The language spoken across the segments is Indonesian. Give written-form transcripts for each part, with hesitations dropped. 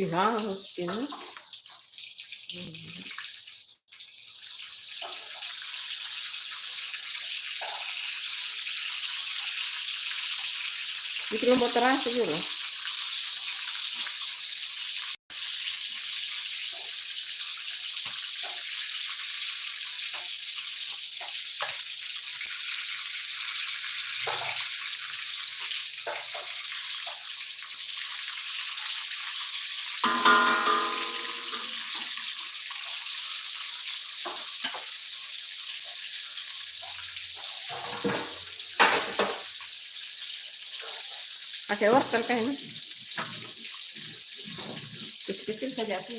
harus ini. Bikin lombok terasi gitu. Pakai wortel kayaknya. Kecil-kecil saja aku.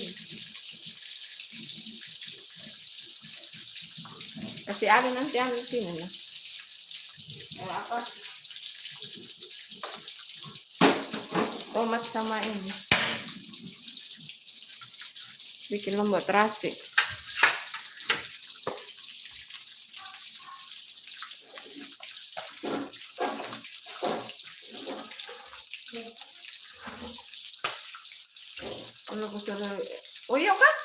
Kasih ada nanti ambil sini lah. Apa? Tomat sama ini. Bikin lombok terasi. Oh iya kan?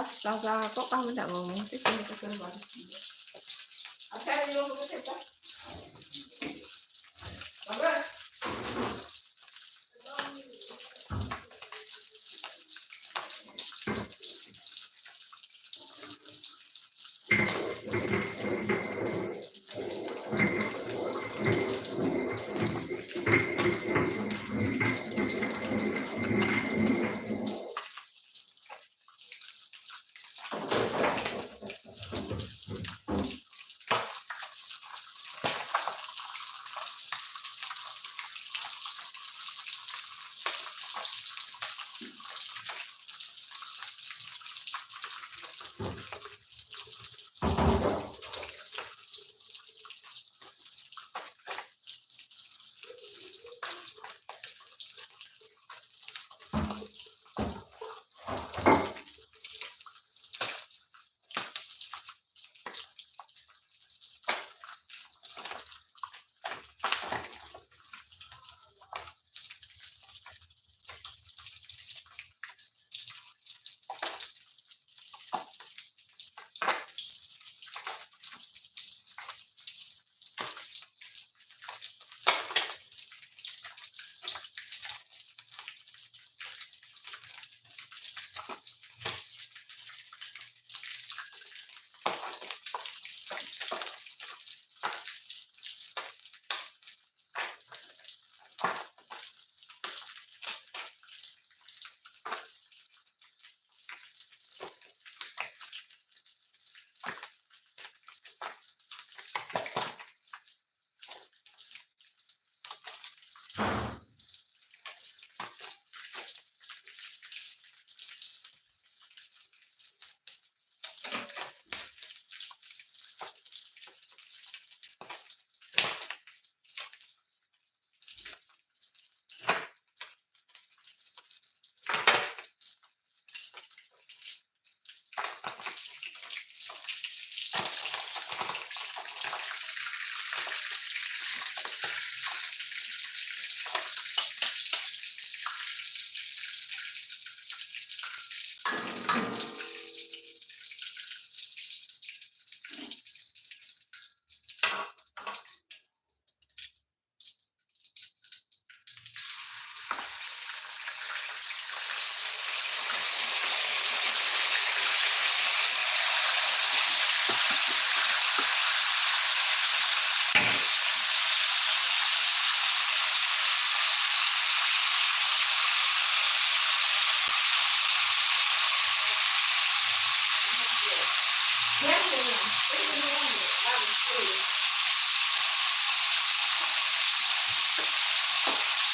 Astaga, kok kamu tidak ngomong sih? Kamu kesel banget. Saya dulu kita. Bagus.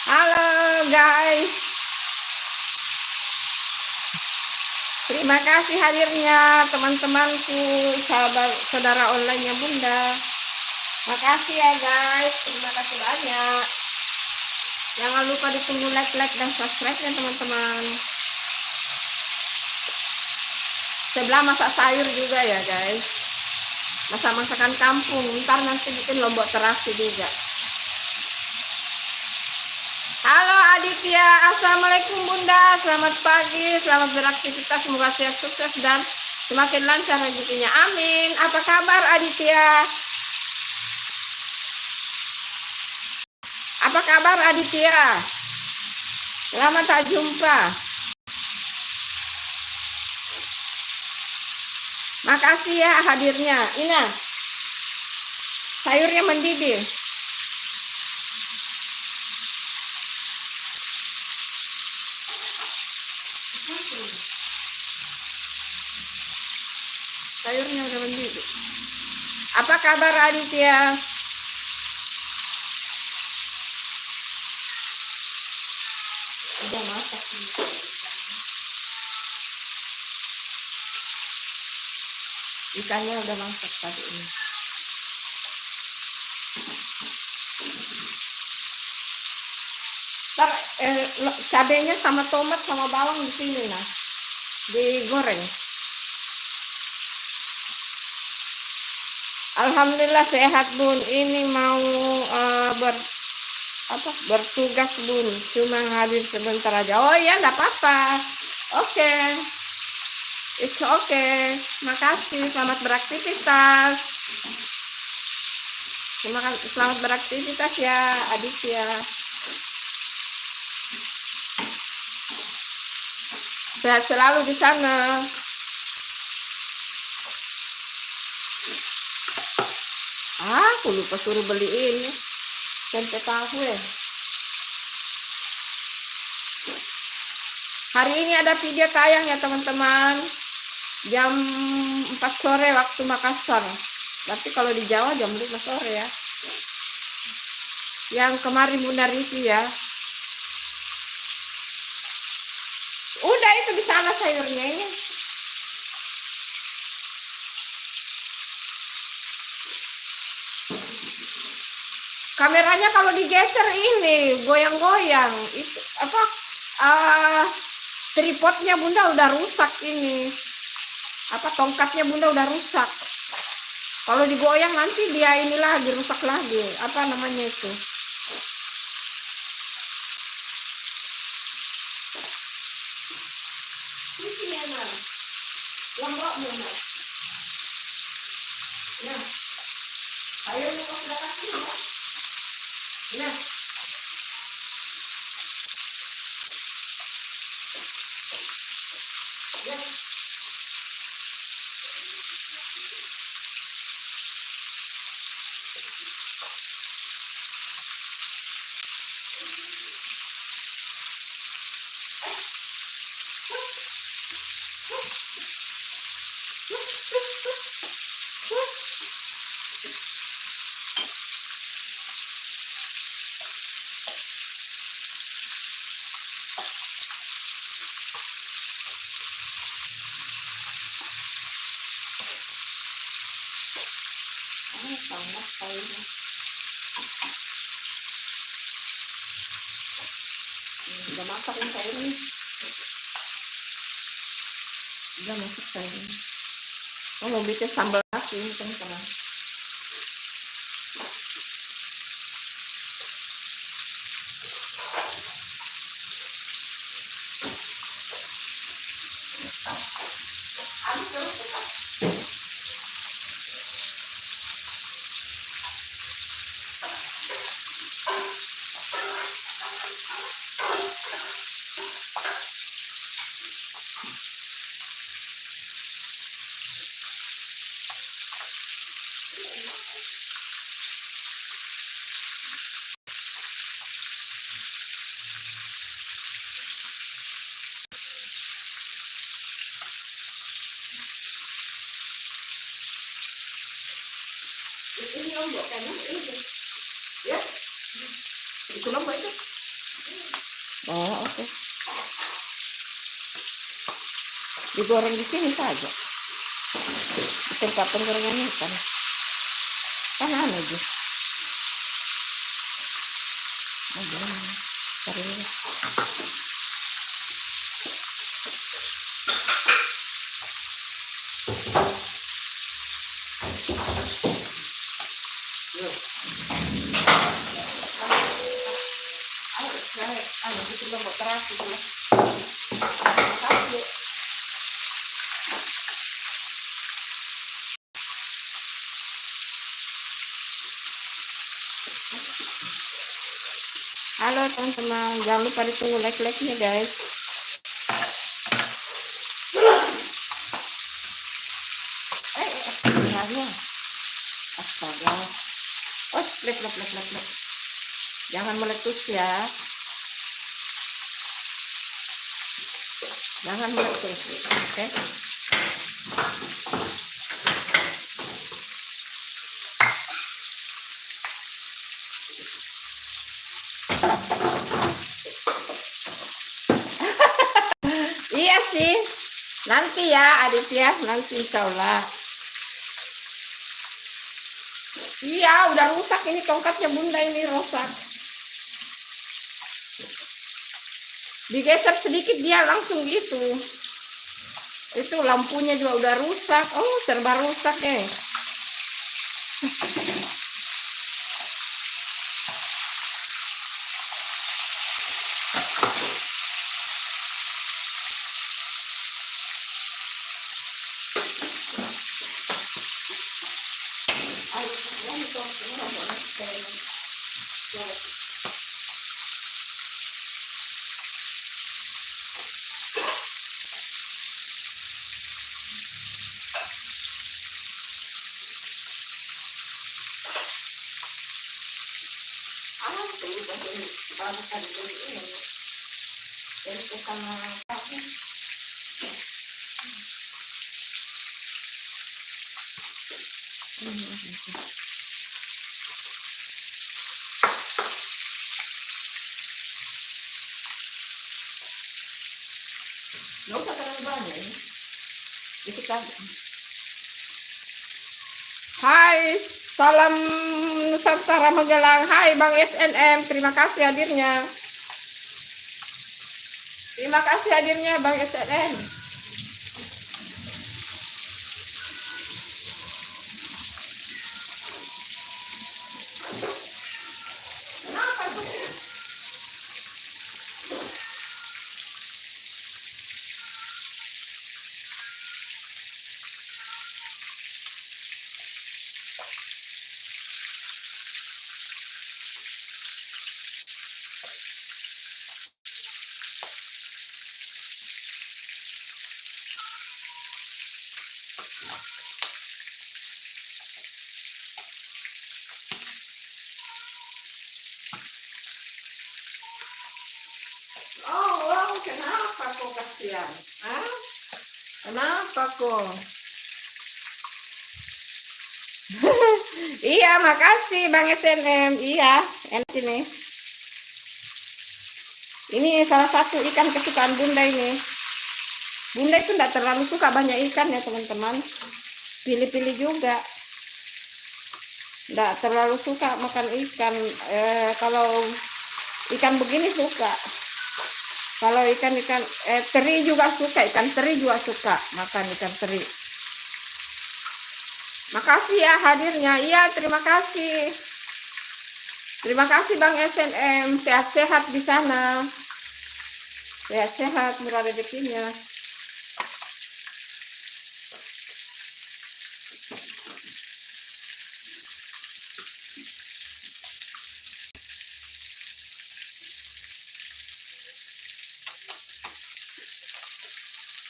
Halo guys, terima kasih hadirnya teman-temanku, sahabat saudara online-nya Bunda. Makasih ya guys, terima kasih banyak. Jangan lupa ditunggu like dan subscribe ya teman-teman. Sebelah masak sayur juga ya guys, masakan kampung. Ntar nanti bikin lombok terasi juga. Halo adikku Aditya. Assalamualaikum Bunda. Selamat pagi, selamat beraktivitas. Semoga sehat, sukses dan semakin lancar rezekinya. Amin. Apa kabar Aditya? Apa kabar Aditya? Lama tak jumpa. Makasih ya hadirnya. Ina, sayurnya mendidih. Sayurnya udah mendidih. Apa kabar Aditya? Udah masak. Ikannya udah masak tadi ini. Cabenya sama tomat sama bawang di sini nah, digoreng. Alhamdulillah sehat Bun. Ini mau bertugas Bun. Cuma hadir sebentar aja. Oh ya, enggak apa-apa. Oke. It's okay. Makasih. Selamat beraktivitas. Selamat beraktivitas ya Aditya. Sehat selalu di sana. Aku lupa suruh beliin tempe tahu ya. Hari ini ada video tayang ya teman-teman. Jam 4 sore waktu Makassar. Tapi kalau di Jawa jam 5 sore ya. Yang kemarin Bunda review ya. Udah itu di sana sayurnya ini. Kameranya kalau digeser ini goyang-goyang. Itu apa? Tripodnya Bunda udah rusak ini. Apa tongkatnya Bunda udah rusak. Kalau digoyang nanti dia ini lagi rusak lagi. Apa namanya itu? Lembok Bunda. Nah, ayo kita sudah kasih ya. Nah. Ya. Panas sayurnya. Udah masak yang sayurnya. Udah masak sayurnya. Oh, mau bikin sambal nasi teman-teman. Habis terus. Ini lombok kan ini. Ya. Itu lombok itu. Oh, oke. Digoreng di sini saja. Di tempat penggorengannya kan. Kan aneh aja. Cari dulu. itu lombok terasi dulu. Kasih. Halo teman-teman, jangan lupa ditunggu like-nya guys. Astaga. Oh, lek. Jangan meletus ya. Jangan meletus. Oke. Iya sih. Nanti ya Aditya, nanti insyaallah. Iya, udah rusak ini tongkatnya bunda, ini rusak. Digeser sedikit dia langsung gitu. Itu lampunya juga udah rusak. Oh, serba rusak ya. Nggak usah terlalu banyak ini. Dikit aja. Hai, salam Nusantara Magelang. Hai Bang SNM, terima kasih hadirnya. Terima kasih hadirnya Bang SNM. Kenapa tuh? Oh, wow, kenapa kok kasihan? Hah? Kenapa kok? Iya, makasih Bang SNM. Iya, enak ini. Ini salah satu ikan kesukaan bunda ini. Bunda itu tidak terlalu suka banyak ikan ya teman-teman. Pilih-pilih juga. Tidak terlalu suka makan ikan. Kalau ikan begini suka. Kalau ikan teri juga suka. Ikan teri juga suka makan ikan teri. Makasih ya hadirnya. Iya, terima kasih. Terima kasih Bang SNM. Sehat-sehat di sana. Sehat-sehat, murah rezekinya.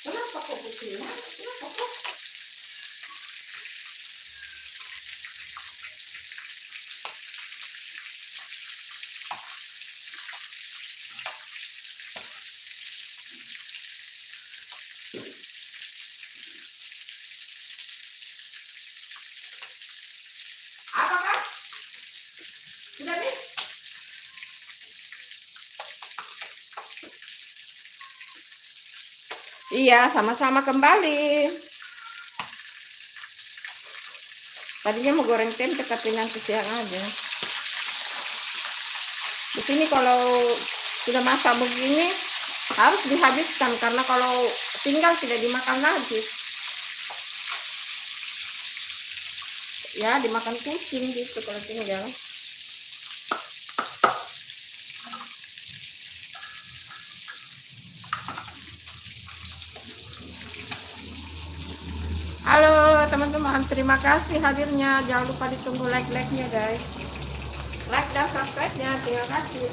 Kenapa kok putih? Kenapa kok? Apakah? Sudah nih? Iya, sama-sama kembali. Tadinya mau goreng tempe tapi nanti siang aja. Di sini kalau sudah masak begini harus dihabiskan karena kalau tinggal tidak dimakan lagi. Ya, dimakan kucing gitu kalau tinggal. teman-teman. Terima kasih hadirnya. Jangan lupa ditunggu like-like-nya guys. Like dan subscribe-nya. Terima kasih.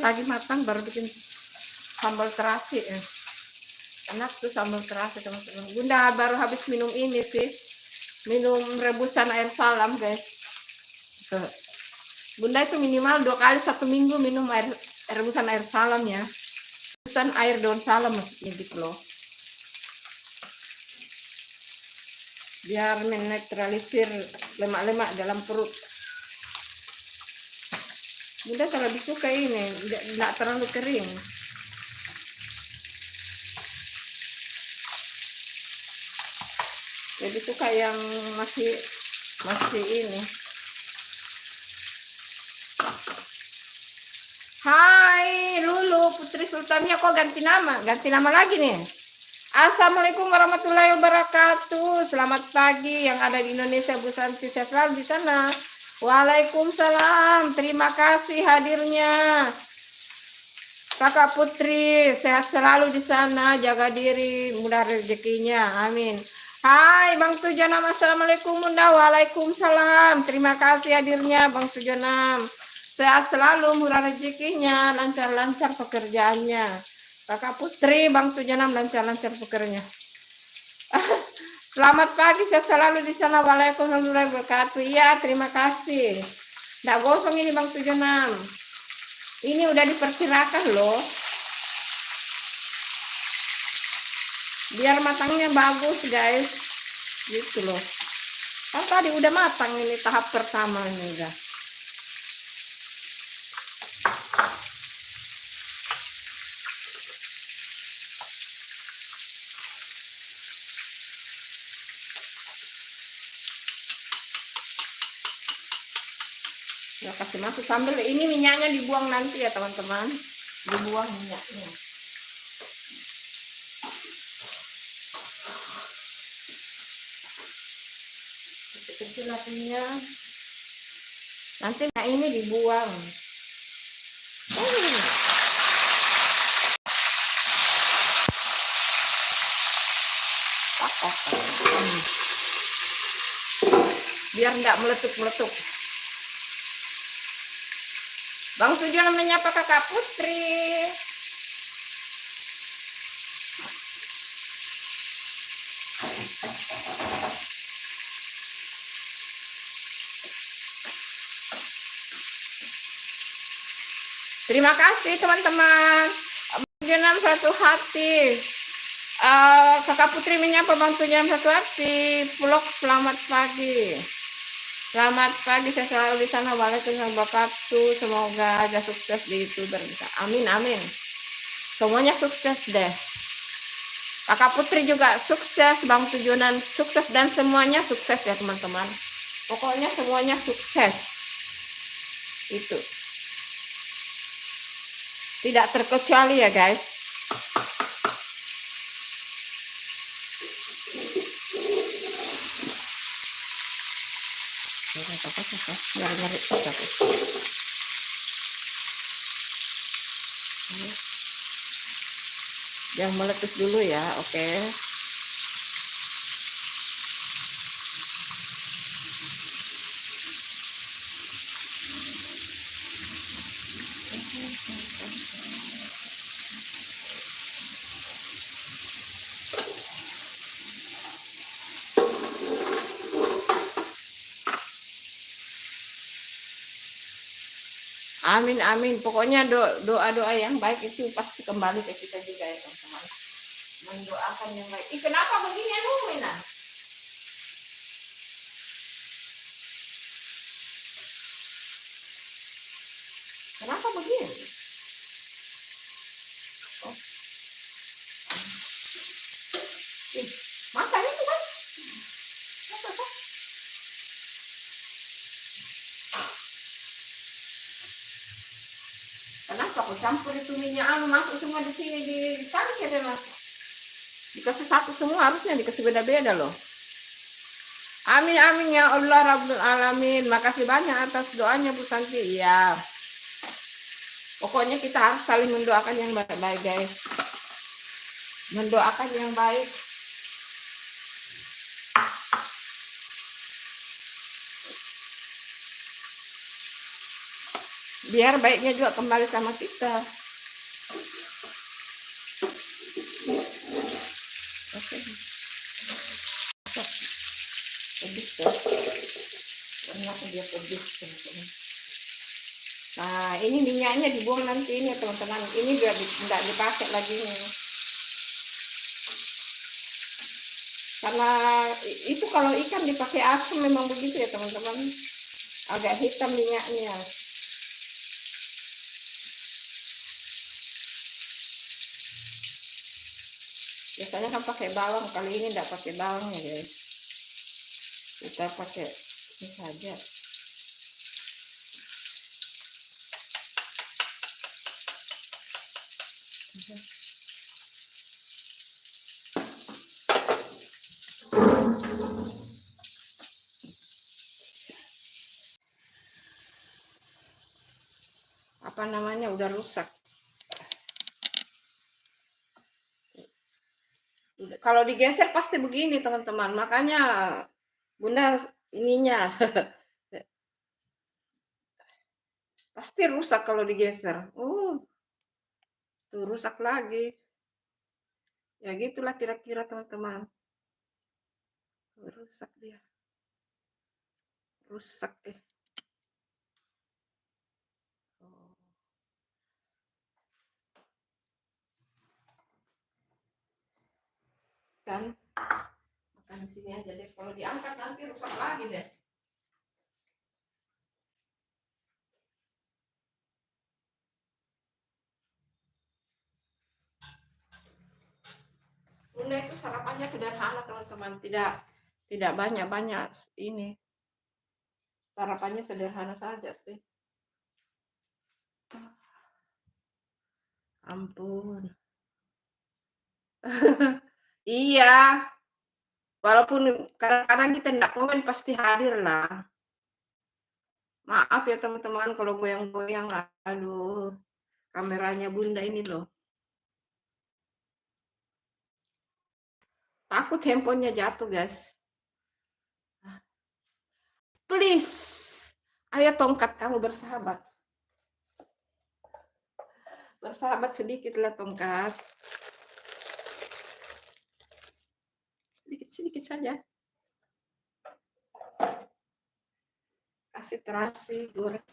Lagi matang baru bikin sambal terasi ya. Enak tuh sambal terasi teman-teman. Bunda baru habis minum ini sih. Minum rebusan air salam guys. Tuh. Bunda itu minimal 2 kali 1 minggu minum rebusan air salam ya. Rebusan air daun salam maksudnya gitu loh. Biar menetralisir lemak-lemak dalam perut. Bunda lebih suka ini, tidak terlalu kering. Lebih suka yang masih ini. Hai Lulu Putri Sultannya, kok ganti nama lagi nih. Assalamualaikum warahmatullahi wabarakatuh. Selamat pagi yang ada di Indonesia, Bu Santi sehat selalu di sana. Waalaikumsalam. Terima kasih hadirnya Kakak Putri, sehat selalu di sana, jaga diri, mudah rezekinya, amin. Hai Bang Tujanam, assalamualaikum Bunda. Waalaikumsalam. Terima kasih hadirnya Bang Tujanam. Sehat selalu, murah rezekinya, lancar-lancar pekerjaannya. Kakak Putri, Bang Tujanam lancar-lancar pekerjaannya. Selamat pagi, sehat selalu di sana. Waalaikumsalam warahmatullahi wabarakatuh. Iya, terima kasih. Nggak gosong ini Bang Tujanam. Ini udah diperkirakan loh. Biar matangnya bagus guys. Gitu loh. Kan tadi udah matang ini tahap pertama ini udah. Ya kasih masuk sambil ini minyaknya dibuang nanti ya teman-teman. Dibuang minyaknya. Kecil apinya. Nanti ini dibuang. Biar enggak meletup-meletup. Bang Tujuan menyapa Kakak Putri. Terima kasih teman-teman. Tujuan satu hati. Kakak Putri menyapa Bang Tujuan satu hati. Vlog selamat pagi. Selamat pagi, saya selalu di sana. Waalaikumsalam wabarakatuh. Semoga aja sukses di YouTuber. Amin, amin. Semuanya sukses deh. Kakak Putri juga sukses, Bang Tujuanan sukses, dan semuanya sukses ya teman-teman. Pokoknya semuanya sukses. Itu. Tidak terkecuali ya guys. Nyari yang meletus dulu ya, oke. Amin, amin. Pokoknya doa-doa yang baik itu pasti kembali ke kita juga ya teman-teman. Mendoakan yang baik. Kenapa begini Lumina? Kenapa begini? Oh. Masa itu kan? Kenapa aku campur itu minyak masuk semua di sini di tangki deh mas. Dikasih satu semua, harusnya dikasih beda-beda loh. Amin amin ya Allah Rabbul Alamin. Makasih banyak atas doanya Bu Santi. Iya. Pokoknya kita harus saling mendoakan yang baik-baik, guys. Mendoakan yang baik. Biar baiknya juga kembali sama kita. Oke. Pedis tuh. Ternyata dia pedis, teman-teman. Nah, ini minyaknya dibuang nanti ini, teman-teman. Ini biar tidak dipakai lagi nih. Karena itu kalau ikan dipakai asam memang begitu ya, teman-teman. Agak hitam minyaknya. Biasanya kan pakai bawang, kali ini tidak pakai bawang ya, guys. Kita pakai ini saja. Apa namanya, udah rusak. Kalau digeser pasti begini, teman-teman. Makanya Bunda ininya pasti rusak kalau digeser. Tuh rusak lagi. Ya gitulah kira-kira, teman-teman. Rusak dia. Rusak deh. Kan makan di sini aja deh. Kalau diangkat nanti rusak lagi deh. Bunda itu sarapannya sederhana, teman-teman. Tidak banyak-banyak ini. Sarapannya sederhana saja sih. Ampun. Iya. Walaupun kadang-kadang kita tidak komen pasti hadir lah. Maaf ya teman-teman kalau goyang-goyang. Aduh. Kameranya Bunda ini loh. Takut handphonenya jatuh, guys. Please. Ayo tongkat kamu bersahabat. Bersahabat sedikitlah tongkat. Sedikit-sedikit saja. Kasih terasi goreng.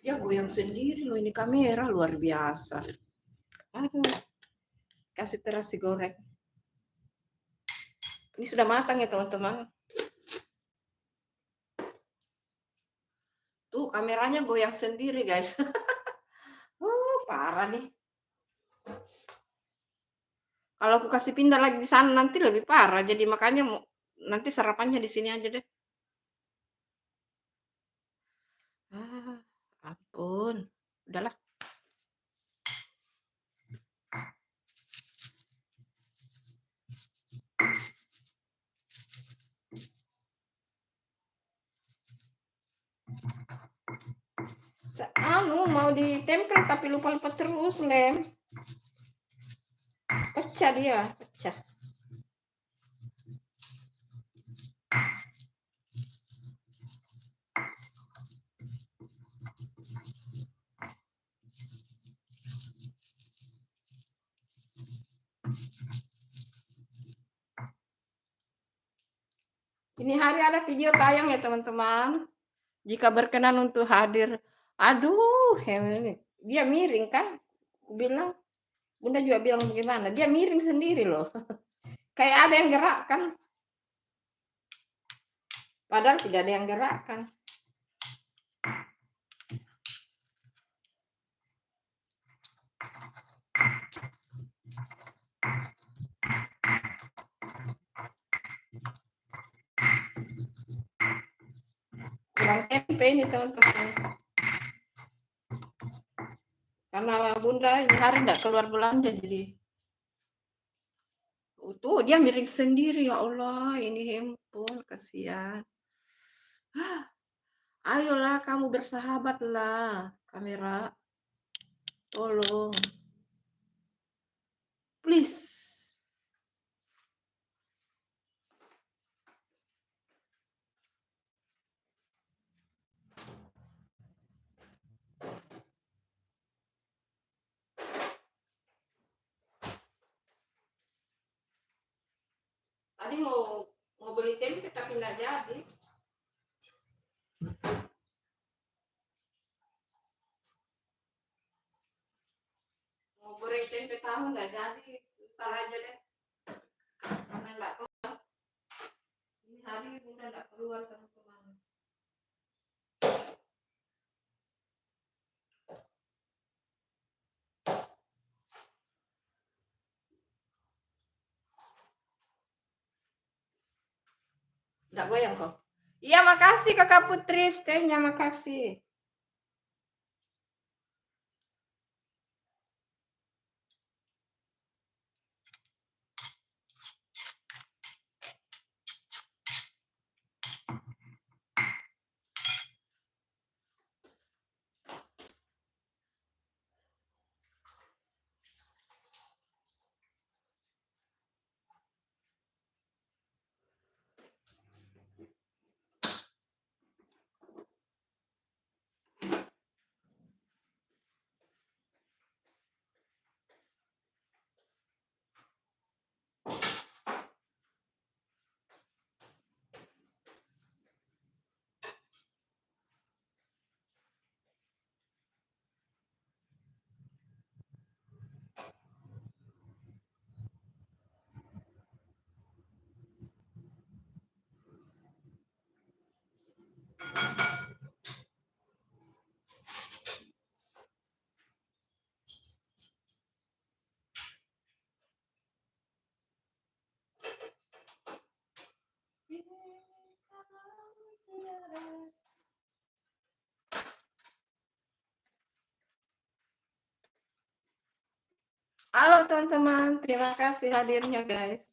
Ya goyang sendiri loh, ini kamera luar biasa. Aduh. Kasih terasi goreng. Ini sudah matang ya teman-teman. Tuh kameranya goyang sendiri, guys. Parah nih. Kalau aku kasih pindah lagi di sana nanti lebih parah. Jadi makanya nanti sarapannya di sini aja deh. Ampun. Udahlah. Mau ditempel tapi lupa-lupa terus, Lem. Pecah dia, pecah. Ini hari ada video tayang ya teman-teman. Jika berkenan untuk hadir. Aduh, dia miring kan? Aku bilang, Bunda juga bilang bagaimana? Dia miring sendiri loh. Kayak ada yang gerakkan. Padahal tidak ada yang gerakkan. Kurang tempe ini teman-teman. Karena bunda ini hari nggak keluar belanja jadi tuh dia miring sendiri, ya Allah ini handphone kasihan. Ayolah kamu bersahabatlah kamera, tolong please. Tadi mau beli tempe tapi nggak jadi. Mau goreng tempe tahu nggak jadi. Ntar aja deh. Karena nggak keluar. Ini hari bunda nggak keluar teman-teman. Nggak goyang kok. Iya makasih kakak Putri, stay-nya makasih. Halo teman-teman, terima kasih hadirnya guys.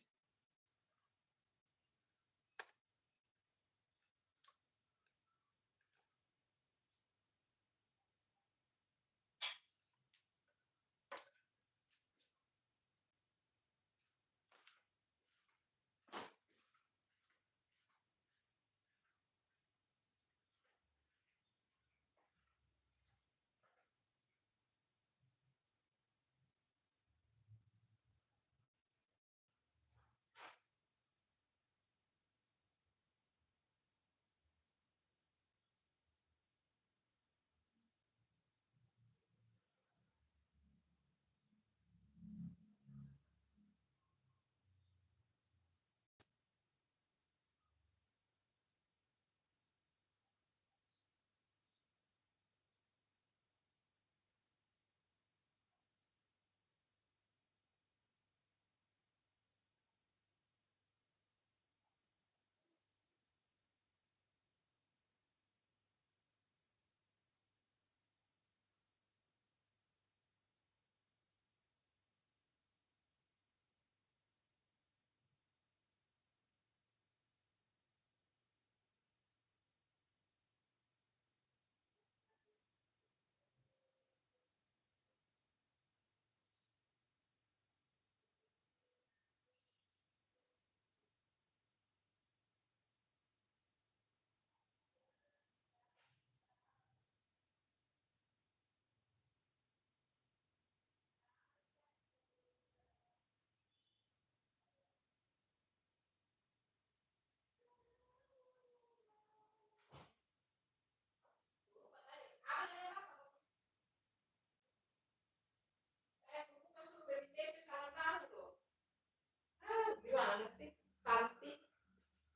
Gimana sih, Santi?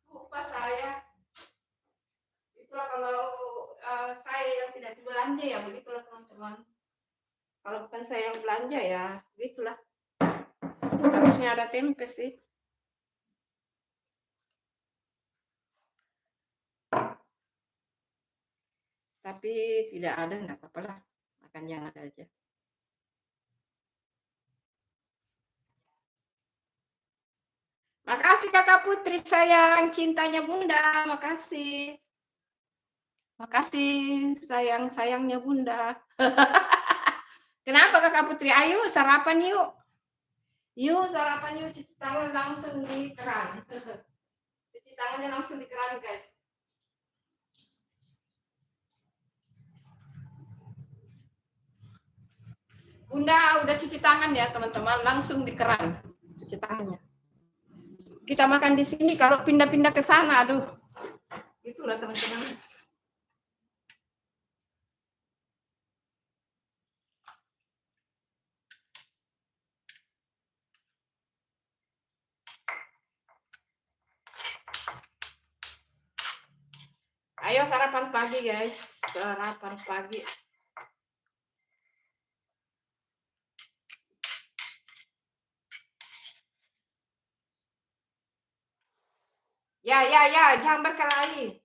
Lupa saya. Itulah kalau saya yang tidak belanja ya begitulah teman-teman. Kalau bukan saya yang belanja ya begitulah. Harusnya ada tempe sih. Tapi tidak ada, nggak apa-apa lah. Makan yang ada aja. Makasih Kakak Putri sayang, cintanya Bunda. Makasih. Makasih sayang-sayangnya Bunda. Kenapa Kakak Putri? Ayo sarapan yuk. Yuk sarapan yuk, cuci tangan langsung di keran. Cuci tangannya langsung di keran guys. Bunda udah cuci tangan ya teman-teman, langsung di keran cuci tangannya. Kita makan di sini, kalau pindah-pindah ke sana, aduh, itulah teman-teman. Ayo sarapan pagi guys, sarapan pagi. Ya, jangan berkelahi.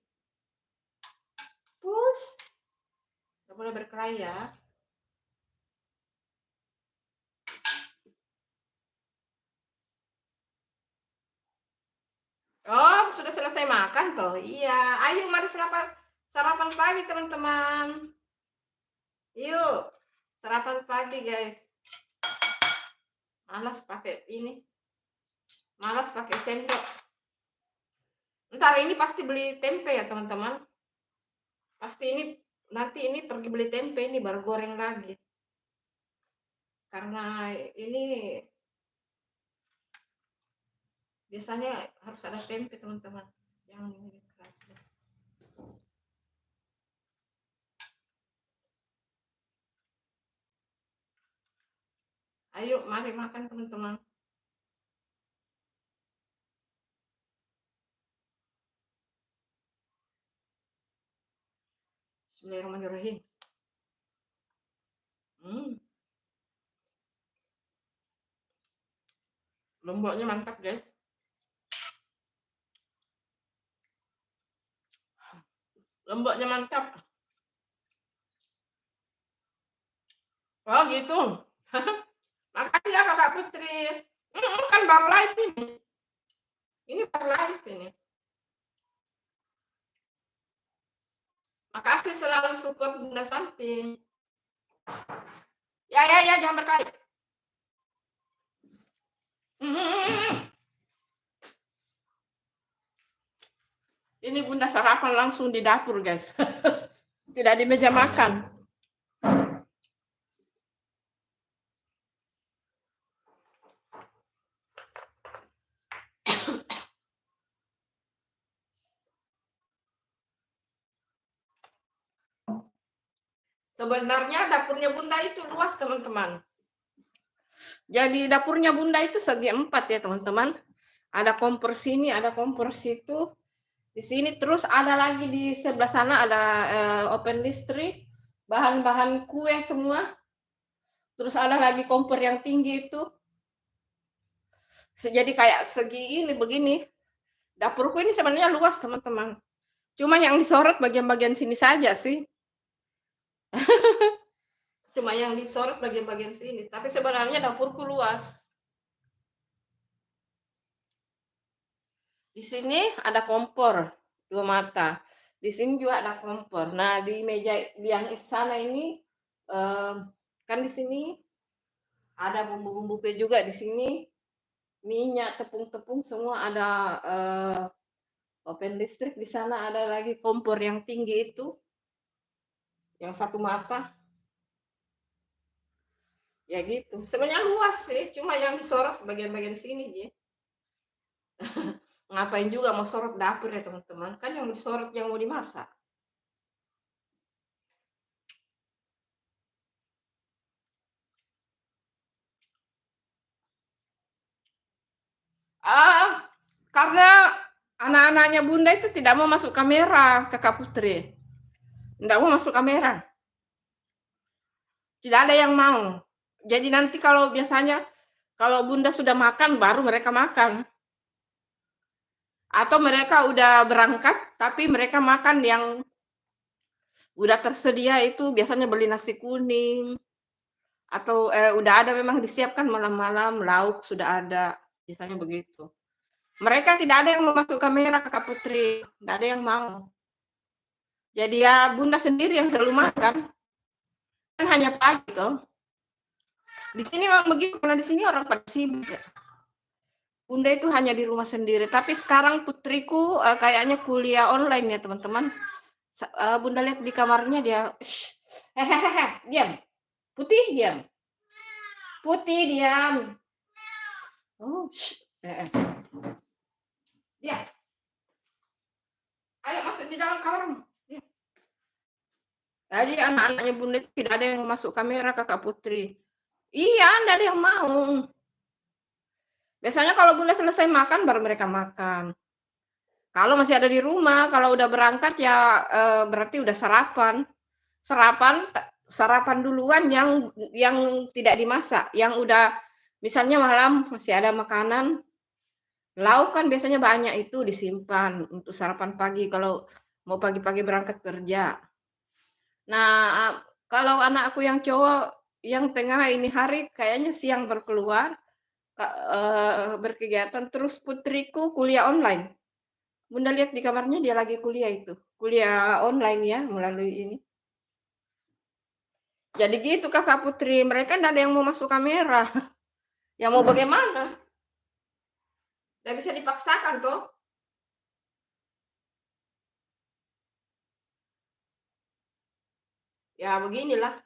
Push. Gak boleh berkelahi ya. Oh, sudah selesai makan toh? Iya. Ayo mari sarapan pagi teman-teman. Yuk, sarapan pagi guys. Malas pakai ini. Malas pakai sendok. Ntar ini pasti beli tempe ya teman-teman. Pasti ini nanti ini pergi beli tempe ini baru goreng lagi. Karena ini biasanya harus ada tempe teman-teman. Yang ini keras. Ayo mari makan teman-teman. Bismillahirrahmanirrahim. Lomboknya mantap guys. Lomboknya mantap. Oh gitu. Makasih ya Kakak Putri. Kan baru live ini. Ini baru live ini. Makasih selalu support Bunda Santi. Ya, jangan berkelahi. Ini Bunda sarapan langsung di dapur guys. Tidak di meja makan. Sebenarnya dapurnya Bunda itu luas teman-teman. Jadi dapurnya Bunda itu segi 4 ya teman-teman. Ada kompor sini, ada kompor situ. Di sini terus ada lagi di sebelah sana ada open listrik, bahan-bahan kue semua. Terus ada lagi kompor yang tinggi itu. Jadi kayak segi ini begini. Dapurku ini sebenarnya luas teman-teman. Cuma yang disorot bagian-bagian sini saja sih. Cuma yang disorot bagian-bagian sini. Tapi sebenarnya dapurku luas. Di sini ada kompor 2 mata. Di sini juga ada kompor. Nah, di meja yang sana ini kan di sini ada bumbu-bumbu juga di sini. Minyak, tepung-tepung semua ada open listrik. Di sana ada lagi kompor yang tinggi itu. Yang 1 mata. Ya gitu. Sebenarnya luas sih, cuma yang disorot bagian-bagian sini ya. Ngapain juga mau sorot dapur ya teman-teman? Kan yang disorot yang mau dimasak. Karena anak-anaknya Bunda itu tidak mau masuk kamera, Kakak Putri. Tidak mau masuk kamera. Tidak ada yang mau. Jadi nanti kalau biasanya kalau Bunda sudah makan baru mereka makan. Atau mereka udah berangkat tapi mereka makan yang udah tersedia itu biasanya beli nasi kuning atau udah ada memang disiapkan malam-malam lauk sudah ada biasanya begitu. Mereka tidak ada yang mau masuk kamera, Kakak Putri. Tidak ada yang mau. Jadi ya Bunda sendiri yang selalu makan. Kan hanya pagi toh. Di sini memang begitu, karena di sini orang pada sibuk ya. Bunda itu hanya di rumah sendiri. Tapi sekarang putriku kayaknya kuliah online ya teman-teman. Bunda lihat di kamarnya dia, hehehe, diam. Putih diam. Putih diam. Oh, diam. Ayo masuk di dalam kamar. Jadi anak-anaknya Bunda tidak ada yang mau masuk kamera, Kakak Putri. Iya, tidak ada yang mau. Biasanya kalau Bunda selesai makan, baru mereka makan. Kalau masih ada di rumah, kalau udah berangkat ya berarti udah sarapan. Sarapan duluan yang tidak dimasak, yang udah misalnya malam masih ada makanan, lauk kan biasanya banyak itu disimpan untuk sarapan pagi kalau mau pagi-pagi berangkat kerja. Nah, kalau anak aku yang cowok yang tengah ini hari kayaknya siang berkeluar berkegiatan, terus putriku kuliah online. Bunda lihat di kamarnya dia lagi kuliah itu. Kuliah online ya melalui ini. Jadi gitu Kakak Putri, mereka tidak ada yang mau masuk kamera. Ya mau bagaimana? Tidak bisa dipaksakan toh. Ya beginilah.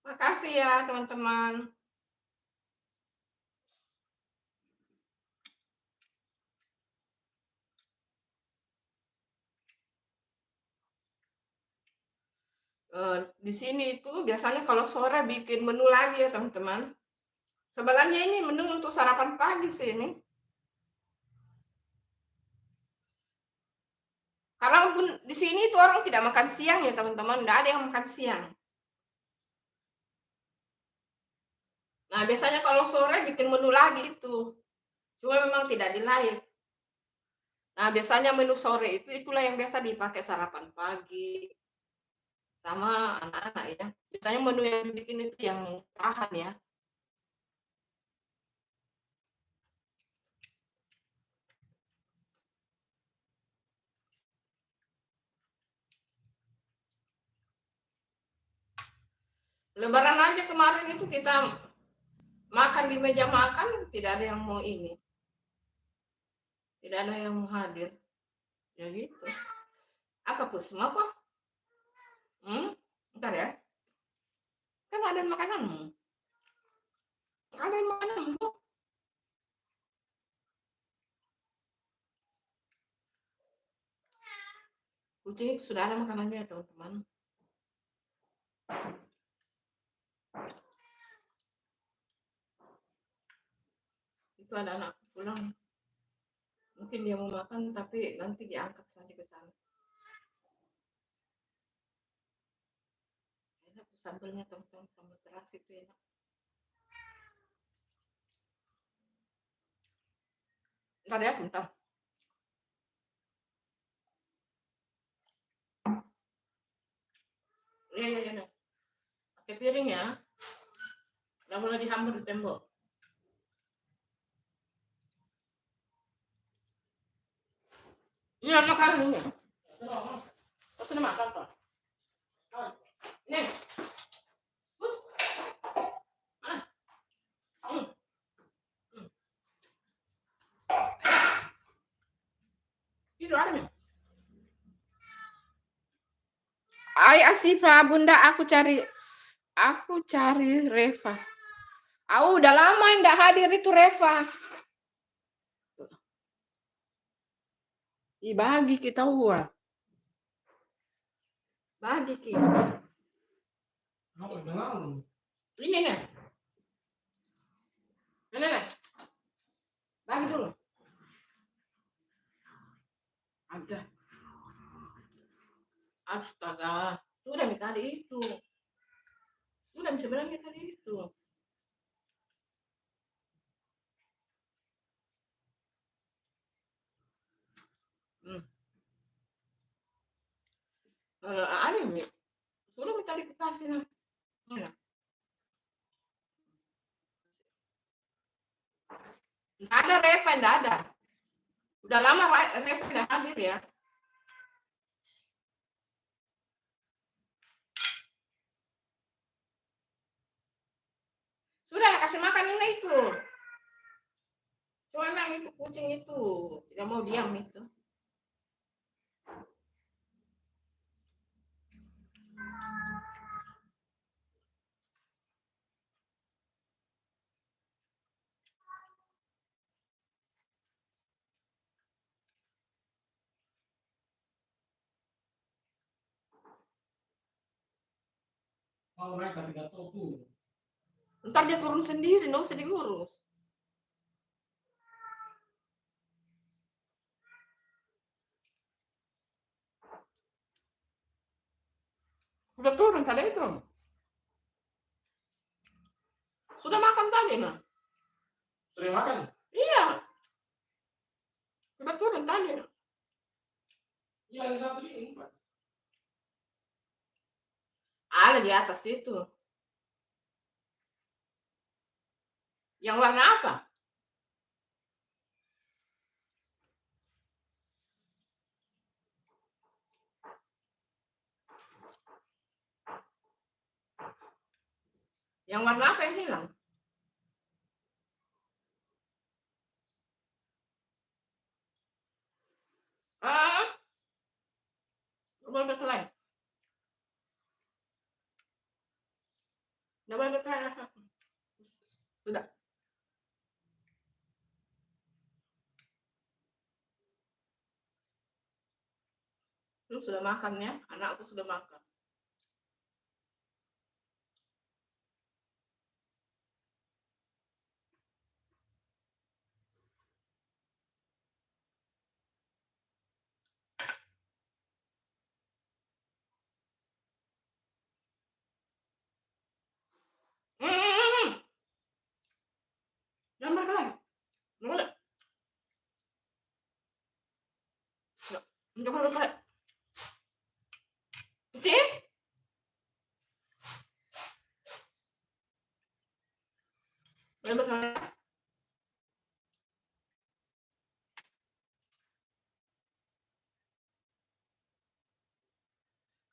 Makasih ya teman-teman. Di sini itu biasanya kalau sore bikin menu lagi ya teman-teman. Sebenarnya ini menu untuk sarapan pagi sih ini. Karena di sini itu orang tidak makan siang ya teman-teman, tidak ada yang makan siang. Nah biasanya kalau sore bikin menu lagi itu, cuma memang tidak di live. Nah biasanya menu sore itu itulah yang biasa dipakai sarapan pagi sama anak-anak ya. Biasanya menu yang dibikin itu yang tahan ya. Lebaran aja kemarin itu kita makan di meja makan tidak ada yang mau ini, tidak ada yang mau hadir. Ya gitu. Apa Pusma kok? Bentar ya. Kan ada makananmu. Ada makananmu. Kucing itu sudah ada makanannya teman-teman. Itu ada anak pulang. Mungkin dia mau makan tapi nanti diangkat saja ke sana. Enak sambelnya teman-teman, sambal terasi itu enak. Bentar ya, bentar. Iya, iya, iya. Pakai piring ya. Nggak boleh dihambar di tembok. Ini makan ini. Kau sudah makan toh? Ini. Bus. Mana? Hmm. Itu ada nih. Ay Asifa, Bunda aku cari Reva. Udah lama enggak hadir itu Reva. Bagi kita uang. Bagi kita. Ini nih. Nih. Bagi dulu. Ada. Astaga. Sudah minta tadi itu. Sudah bisa bilang tadi itu. Hmm. Ada Mi. Suruh minta dikasih nah. Mana? Nggak ada Reva, nggak ada. Udah lama Reva nggak hadir ya. Sudah kasih makan ini itu. Cuman itu kucing itu tidak mau diam itu. Mau naik tapi nggak tahu tuh. Ntar dia turun sendiri, nggak usah diurus. Udah turun tadi itu. Sudah makan tadi nah. Sudah makan? Iya. Udah turun tadi. Iya, yang satu ini. Ada di atas itu. Yang warna apa? Yang warna apa yang hilang? Ah, boleh lain. Nggak boleh lain. Sudah. Lu sudah makan ya? Anakku sudah makan. Jangan makan lagi. Nggak boleh. Nggak boleh makan. Putih? Boleh makan.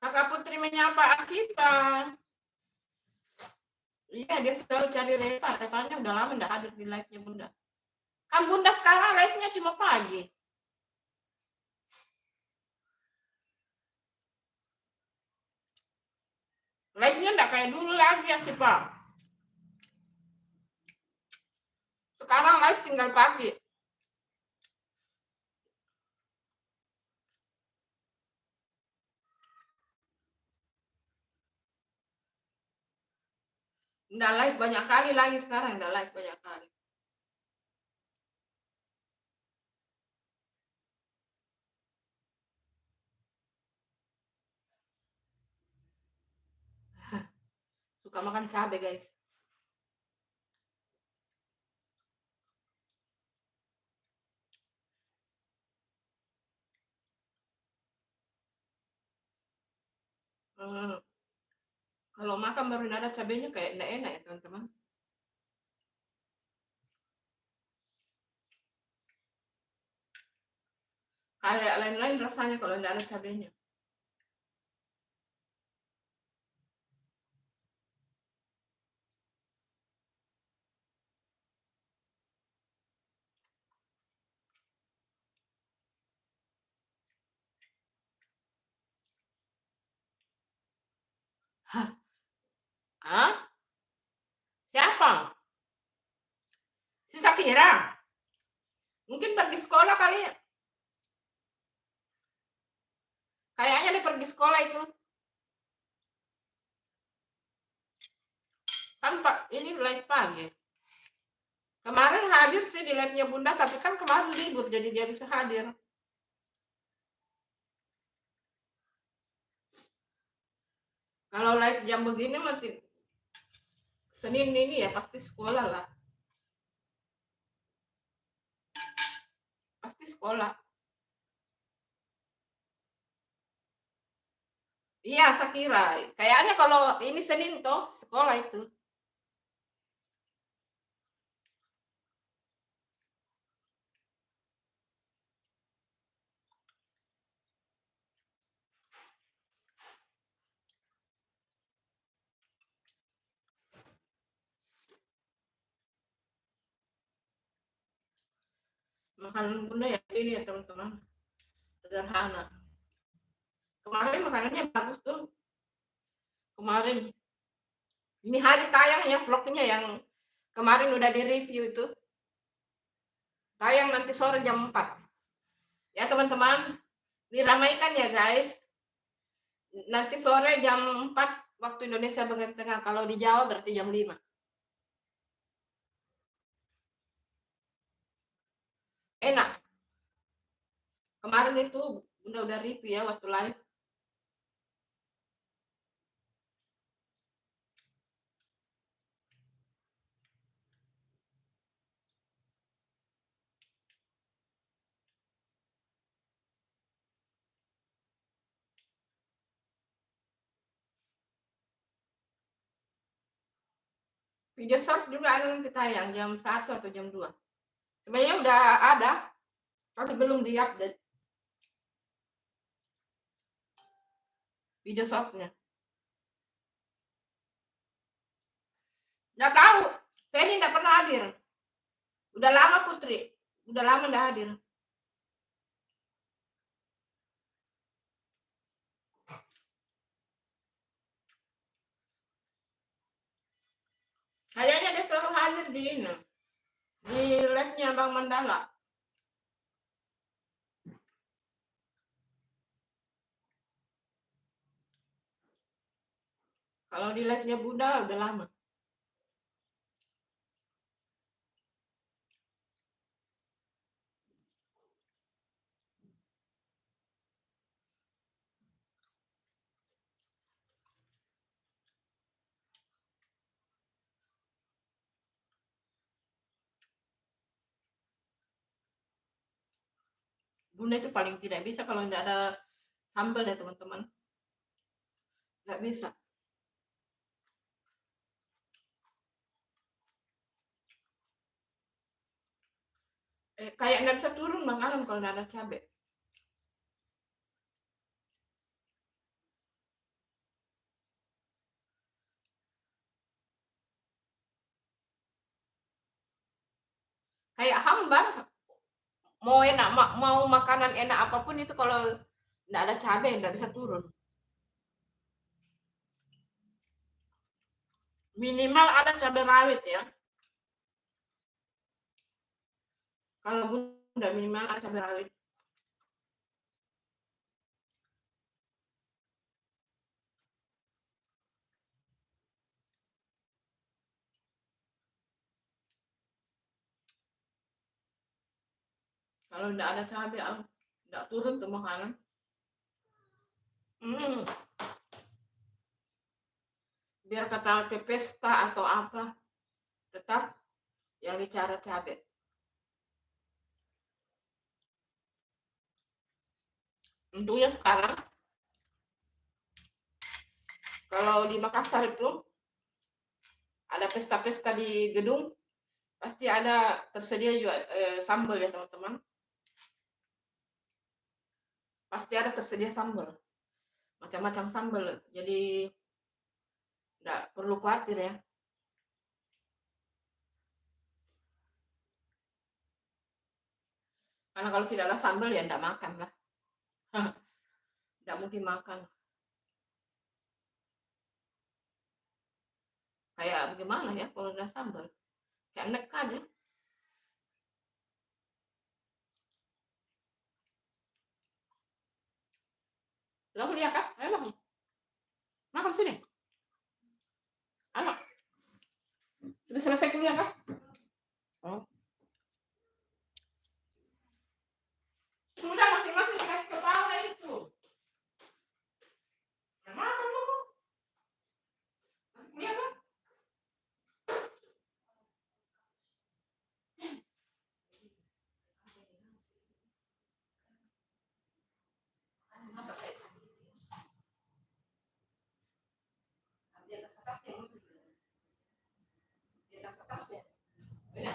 Kakak Putri menyapa Asita. Iya, dia selalu cari Reva. Revanya udah lama nggak hadir di live-nya Bunda. Kan Bunda sekarang live-nya cuma pagi. Live-nya nggak kayak dulu lagi ya sih, Pak. Sekarang live tinggal pagi. Nggak live banyak kali lagi sekarang. Nggak live banyak kali. Suka makan cabai, guys. Hmm. Kalau makan baru ada cabenya kayak enggak enak ya, teman-teman. Kayak lain-lain rasanya kalau enggak ada cabenya. Hah? Hah? Siapa? Si Sakira? Mungkin pergi sekolah kali ya. Kayaknya dia pergi sekolah itu. Kan Pak, ini live pagi. Kemarin hadir sih di live-nya Bunda, tapi kan kemarin libur jadi dia bisa hadir. Kalau live jam begini mati Senin ini ya pasti sekolah lah. Pasti sekolah. Iya, Shakira. Kayaknya kalau ini Senin toh, sekolah itu. Makanan Bunda ya ini ya teman-teman, sederhana. Kemarin makanannya bagus tuh, kemarin. Ini hari tayang ya vlognya yang kemarin udah di-review itu. Tayang nanti sore jam 4. Ya teman-teman, diramaikan ya guys. Nanti sore jam 4 waktu Indonesia bagian tengah. Kalau di Jawa berarti jam 5. Enak. Kemarin itu udah review ya waktu live. Video short juga ada nanti tayang jam 1 atau jam 2. Sebenarnya udah ada, tapi belum di-update video shortnya. Nggak tahu, Feni nggak pernah hadir. Udah lama Putri, udah lama nggak hadir. Kayaknya dia selalu hadir di ini, di live-nya Bang Mandala. Kalau di live-nya Bunda udah lama. Bunda itu paling tidak bisa kalau tidak ada sambal ya teman-teman. Nggak bisa. Kayak nggak bisa turun Bang Alam kalau nggak ada cabai. Kayak hambar, mau enak, mau makanan enak apapun itu kalau nggak ada cabai nggak bisa turun. Minimal ada cabai rawit ya. Kalau Bunda minimal ada cabai rawit. Kalau nggak ada cabai, nggak turun tuh makanan. Hmm, biar kata ke pesta atau apa, tetap yang bicara cabai. Tentunya sekarang kalau di Makassar itu ada pesta-pesta di gedung, pasti ada tersedia juga sambal ya teman-teman. Pasti ada tersedia sambal, macam-macam sambal. Jadi nggak perlu khawatir ya. Karena kalau tidak ada sambal ya nggak makan lah. Nggak mungkin makan. Kayak bagaimana ya kalau ada sambal? Kayak nek aja. Lo lihat kan? Ayo makan. Makan sini. Ayo. Sudah selesai kuliah kan? Oh. Sudah masing-masing dikasih kepala itu. Ya, makan lo. Masih kuliah kan? Masa kayak atasnya. Udah,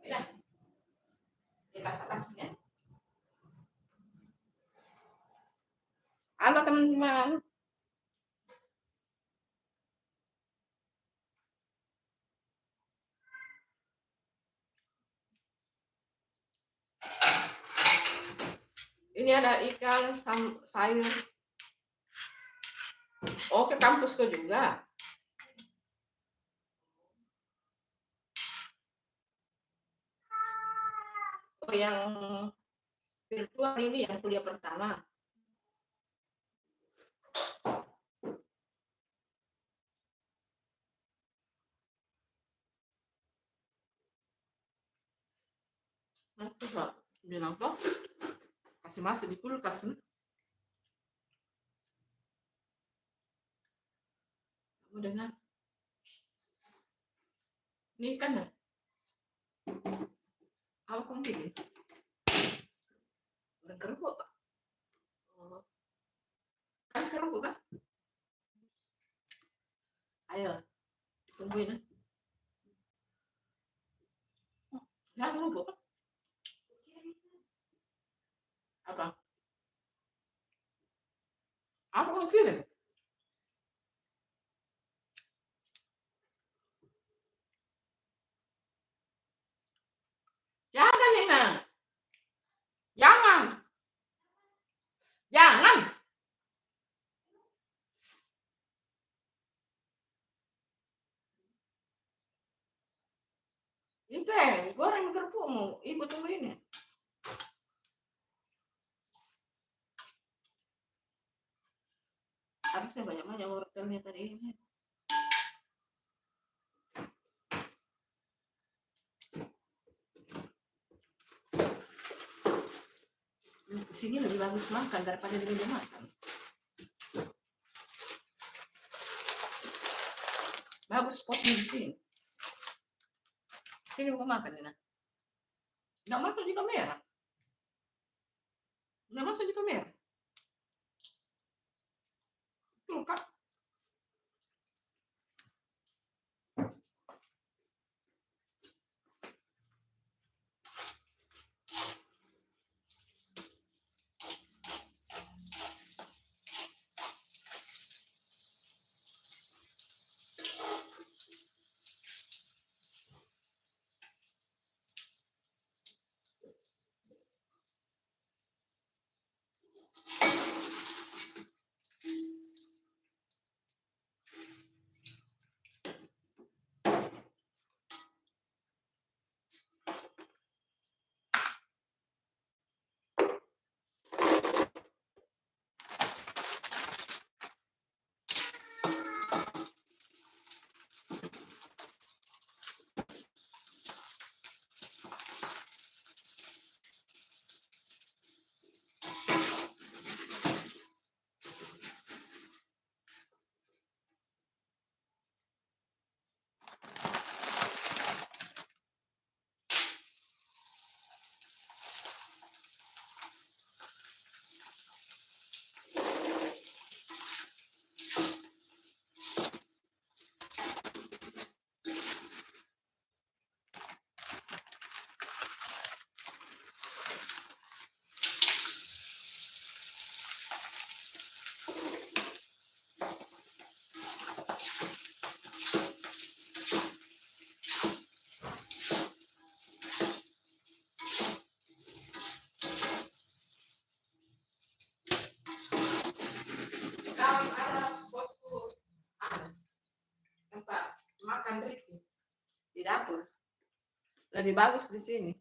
udah. Di tas atasnya. Halo teman-teman. Ini ada ikan sayur. Oh, ke kampusku juga. Oh, yang virtual ini yang kuliah pertama. Nah, coba bilang toh kasih masuk di kulkas. Kamu dengar? Ini ikan dah. Apa kamu pilih? Orang kerupuk. Oh. Kan kerupuk kan? Ayo, tungguin. Nah, kerupuk kan? Apa? Apa kamu pilih? Jangan, Nina. Jangan. Jangan. Itu goreng kerupukmu. Ibu tungguin ya. Harusnya banyak-banyak wortelnya tadi ini. Di sini lebih bagus makan daripada di meja makan. Bagus spotnya di sini. Sini bukan makan, Nina. Nggak masuk di kamera. Nggak masuk di kamera. Tuh, Kak. Kalau ada spotku tempat makan Ricky di dapur. Lebih bagus di sini.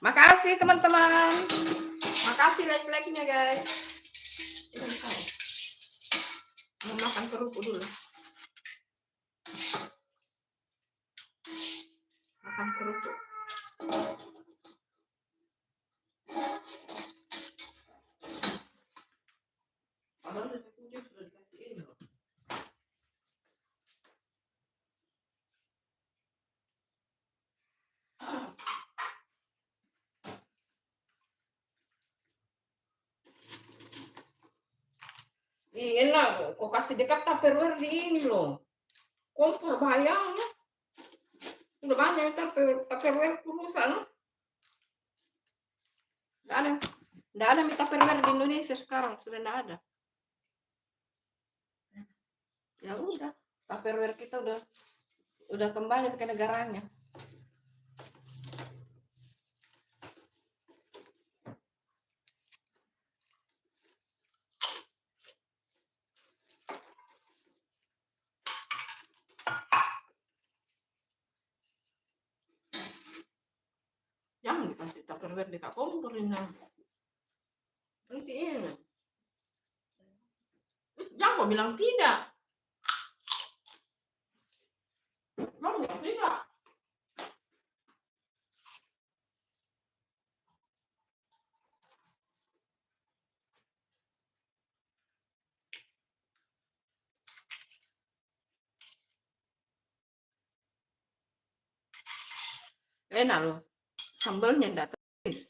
Makasih teman-teman. Makasih like-like-nya guys. Mau makan kerupuk dulu. Makan kerupuk. Padahal sudah dikasih ini loh. Enak, kok kasih dekat tupperware di ini loh. Kompor bayangnya. Udah banyak Tupperware pulusan. Nggak ada mie Tupperware di Indonesia sekarang, sudah nggak ada. Ya udah, Tupperware kita udah kembali ke negaranya. Jangan dikasih Tupperware di kompor ini. Nanti ini. Jangan kau bilang tidak. Mau bilang tidak. Enak loh. Sambalnya enggak terus.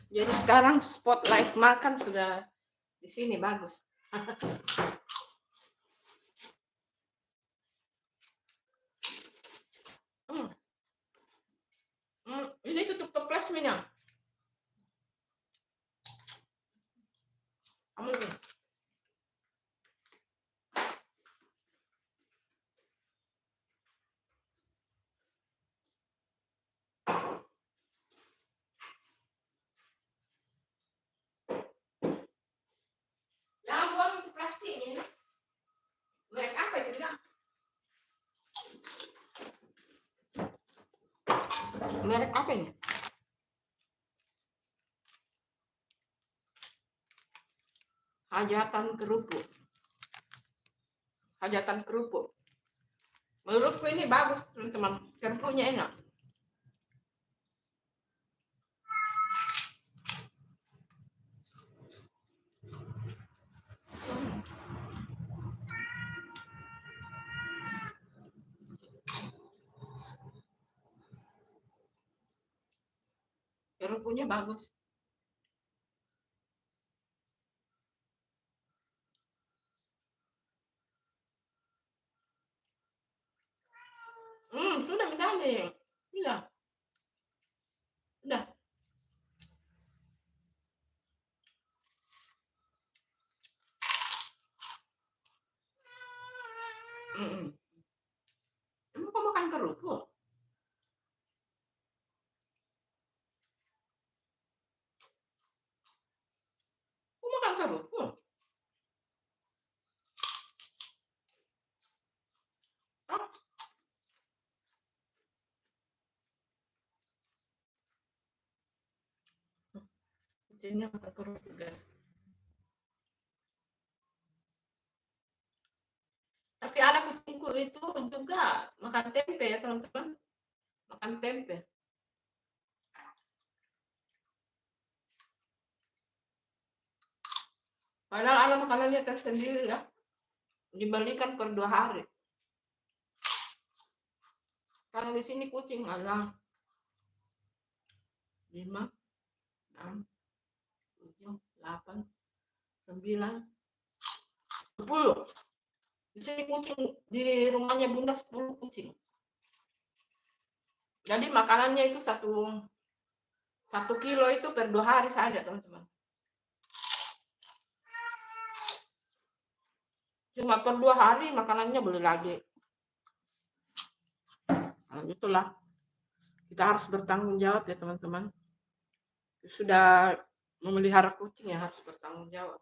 Jadi sekarang spotlight makan sudah di sini bagus. Ini tutup toples minyak. Ambil ini. Jangan buang itu plastiknya. Merek apa itu enggak? Merek apa ini? Hajatan kerupuk. Hajatan kerupuk. Menurutku ini bagus, teman-teman. Kerupuknya enak. Kerupuknya bagus. Sudah menjadi. Sudah. Sudah. Kamu kok makan kerupuk? Kok makan kerupuk? Ah. Kucingnya makan kerupuk, guys. Tapi ada kucingku itu juga makan tempe ya, teman-teman. Makan tempe. Padahal ada makanannya tersendiri ya. Dibelikan per 2 hari. Karena di sini kucing ada 5, 6, 7, 8, 9, 10. Di sini kucing, di rumahnya Bunda 10 kucing. Jadi makanannya itu 1 kilo itu per 2 hari saja, teman-teman. Cuma per 2 hari makanannya beli lagi. Nah, itulah. Kita harus bertanggung jawab ya, teman-teman. Sudah memelihara kucing ya harus bertanggung jawab.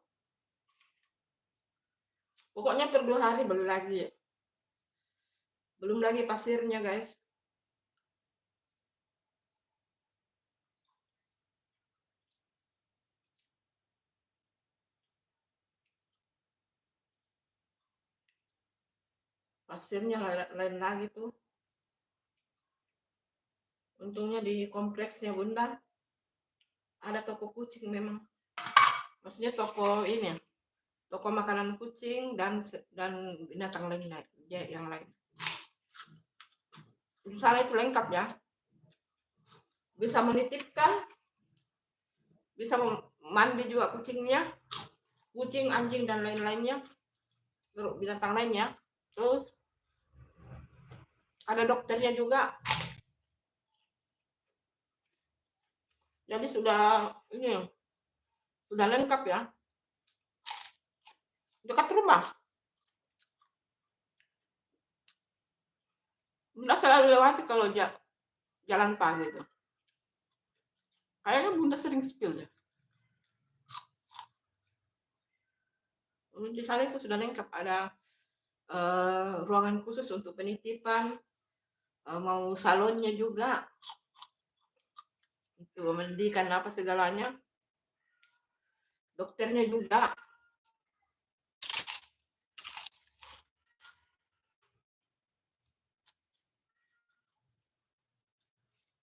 Pokoknya per 2 hari beli lagi ya. Belum lagi pasirnya, guys. Pasirnya lain lagi tuh. Untungnya di kompleksnya Bunda ada toko kucing memang. Maksudnya toko ini ya. Toko makanan kucing dan binatang lain yang lain. Misalnya itu lengkap ya. Bisa menitipkan, bisa mandi juga kucingnya, kucing, anjing dan lain-lainnya, binatang lainnya. Terus ada dokternya juga. Jadi sudah lengkap ya. Dekat rumah. Bunda selalu lewati kalau jalan pagi itu. Kayaknya Bunda sering spill ya. Di sana itu sudah lengkap, ada ruangan khusus untuk penitipan, mau salonnya juga, itu mandikan apa segalanya, dokternya juga.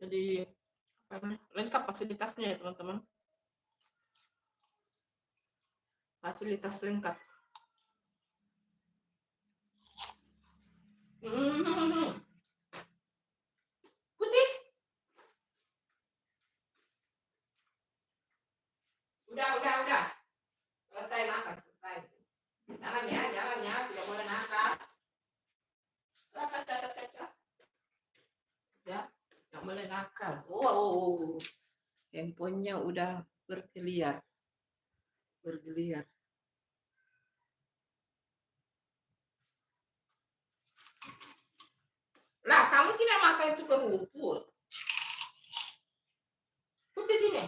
Jadi lengkap fasilitasnya ya teman-teman, fasilitas lengkap. Putih, udah selesai makan, selesai. Jalannya tidak boleh nakal. Ya, nggak boleh nakal. Wow, handphonenya udah bergeliat. Lah, kamu tidak makan itu kerupuk. Putih sini.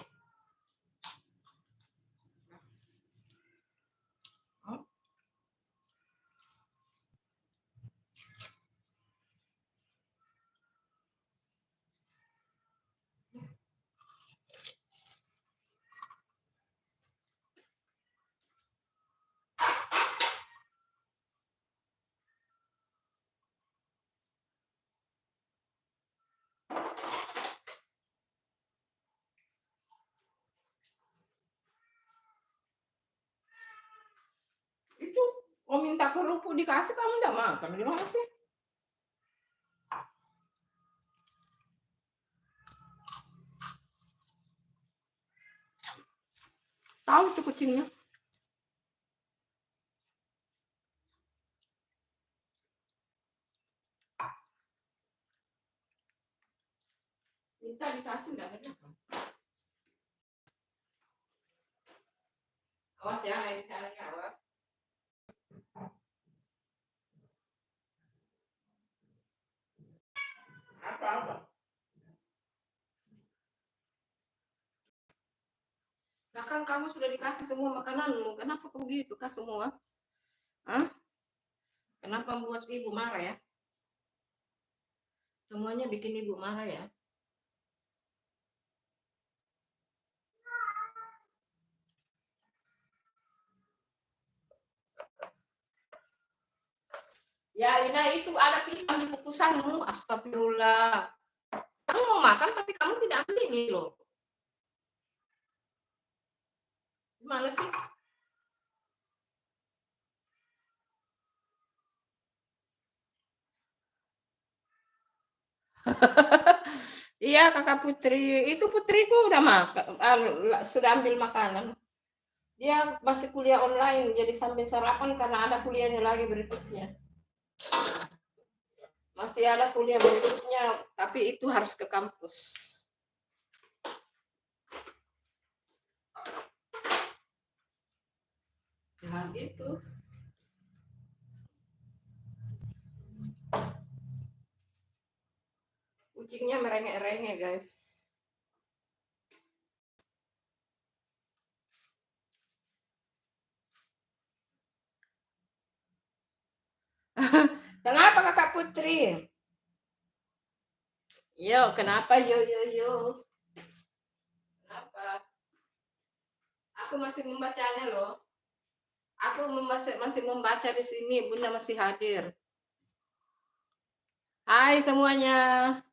Itu mau minta kerupuk dikasih, kamu enggak makan, gimana sih? Tahu tuh kucingnya. Minta dikasih enggak ada. Awas ya, di sana ya, awas. Apa? Nah kan kamu sudah dikasih semua makananmu, kenapa begitu kah semua? Hah? Kenapa buat ibu marah ya? Semuanya bikin ibu marah ya? Ya, Ina, itu ada pisang di kukusanmu, astagfirullah. Kamu mau makan tapi kamu tidak ambil ini loh. Gimana sih? Iya, Kakak Putri. Itu putriku udah makan, sudah ambil makanan. Dia masih kuliah online, jadi sambil sarapan karena ada kuliahnya lagi berikutnya. Masih ada kuliah berikutnya, tapi itu harus ke kampus. Nah, gitu. Kucingnya merengek-rengek, guys. Kenapa Kakak Putri? Yo, kenapa yo? Kenapa? Aku masih membacanya loh. Aku masih membaca di sini, Bunda masih hadir. Hai semuanya.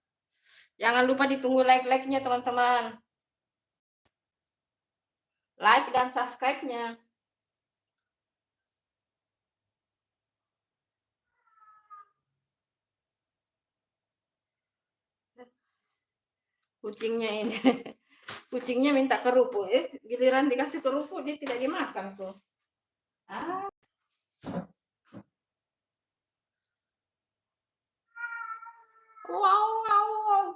Jangan lupa ditunggu like-nya teman-teman. Like dan subscribe-nya. Kucingnya ini. Kucingnya minta kerupuk, giliran dikasih kerupuk dia tidak dimakan tuh. Ah. Wow, wow, wow.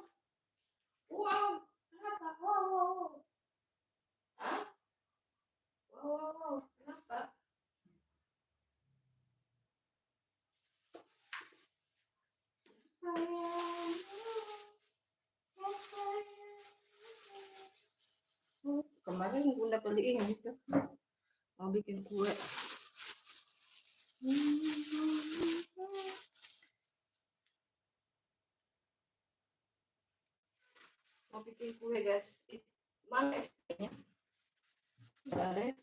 Wow. Kenapa? Wow, wow, wow. Hah? Wow, wow, wow. Kenapa? Kemarin Bunda beliin itu. Mau bikin kue. Mau bikin kue, guys. Mana es-nya? Ada.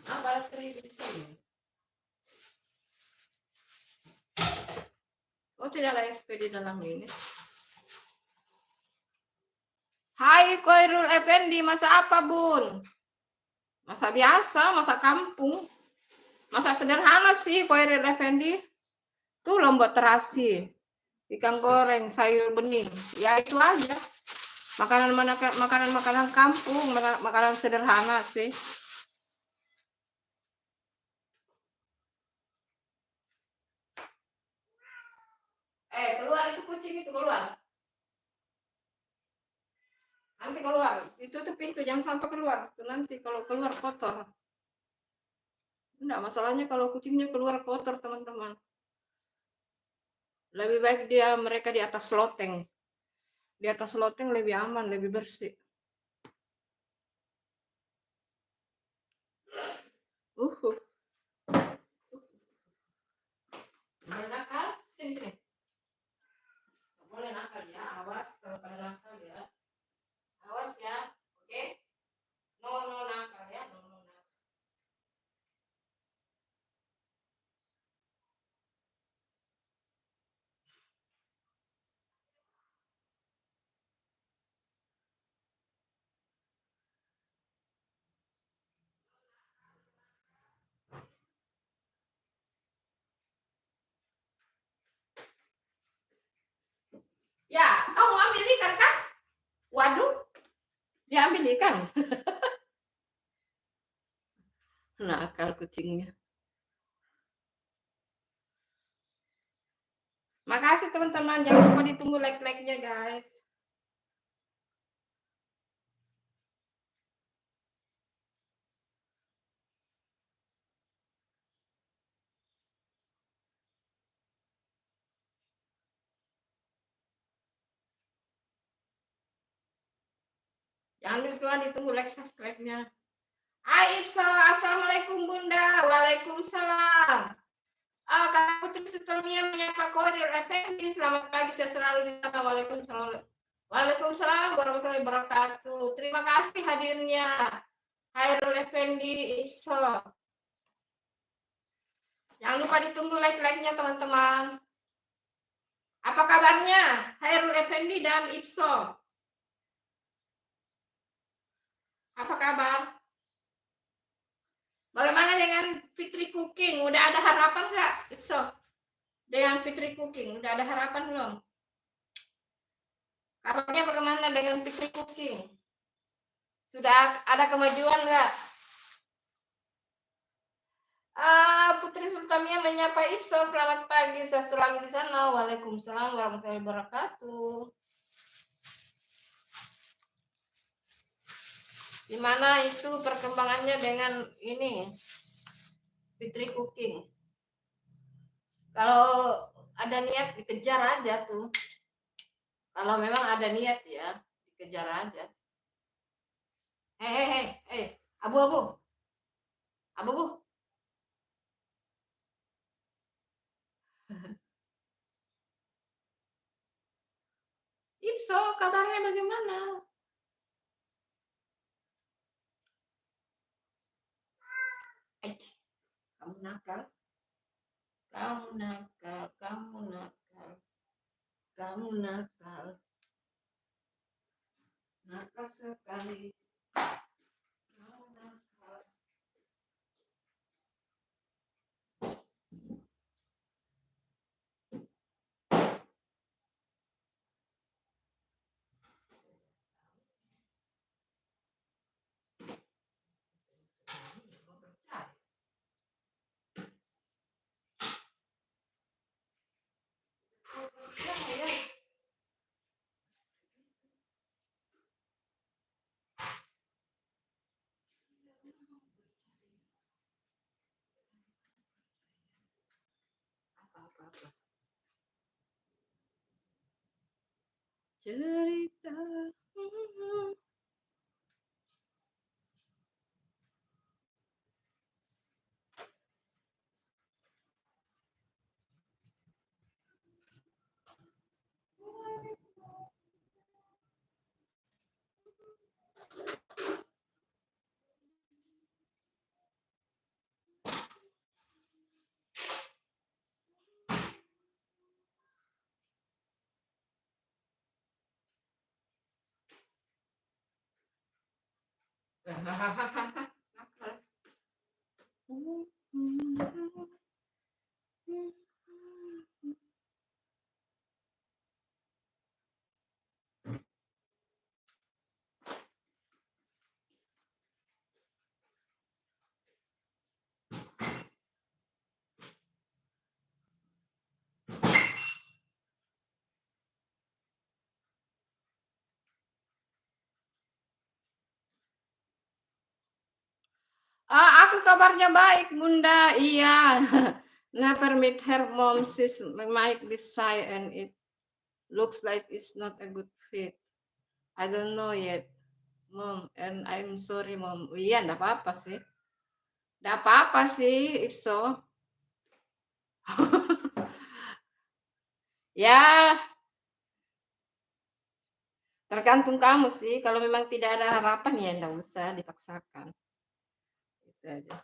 Apa lagi di sini? Oh, tidak ada SP di dalam ini. Hai Koirul Effendi, masa apa bun? Masa biasa, masa kampung. Masa sederhana sih Koirul Effendi. Tuh lombok terasi, ikan goreng, sayur bening. Ya itu aja. Makanan kampung, makanan sederhana sih. Keluar itu kucing itu keluar. Nanti keluar. Itu tuh pintu jangan sampai keluar. Tuh nanti kalau keluar kotor. Enggak, masalahnya kalau kucingnya keluar kotor, teman-teman. Lebih baik mereka di atas loteng. Di atas loteng lebih aman, lebih bersih. Uh. Boleh nakal? Sini, sini. Boleh nakal ya, awas kalau pada nakal ya. Awas ya, oke? No, no nakal ya, no, no nakal. Ya, kau mau ambil ikan kan? Waduh, diambil ikan. Nakal kucingnya. Makasih teman-teman, jangan lupa ditunggu like-like-nya guys. Jangan lupa ditunggu like subscribe-nya. Hai Ipso, assalamualaikum Bunda. Waalaikumsalam. Kak Putri Sutelmia menyapa Koirul Effendi. Selamat pagi, saya selalu di sana. Waalaikumsalam. Waalaikumsalam warahmatullahi wabarakatuh. Terima kasih hadirnya Khairul Effendi Ipso. Jangan lupa ditunggu like-like-nya teman-teman. Apa kabarnya Khairul Effendi dan Ipso? Apa kabar? Bagaimana dengan Fitri Cooking? Udah ada harapan nggak, Ipso? Dengan Fitri Cooking, udah ada harapan belum? Kabarnya bagaimana dengan Fitri Cooking? Sudah ada kemajuan nggak? Putri Sultamia menyapa Ipso, selamat pagi, saya selalu di sana. Waalaikumsalam warahmatullahi wabarakatuh. Gimana itu perkembangannya dengan ini Fitri Cooking? Kalau ada niat dikejar aja tuh. Kalau memang ada niat ya, dikejar aja. Abu-abu. Abu-abu. Ipso, kabarnya bagaimana? Kamu nakal. Kamu nakal, kamu nakal. Kamu nakal. Nakal sekali. Kamu nakal. apa-apa. Cerita. Aku kabarnya baik, Bunda. Iya. Never meet her mom. She's might be shy and it looks like it's not a good fit. I don't know yet, Mom. And I'm sorry, Mom. Iya, enggak apa-apa sih. Enggak apa-apa sih, if so. Ya, tergantung kamu sih. Kalau memang tidak ada harapan ya enggak usah dipaksakan. Itu aja.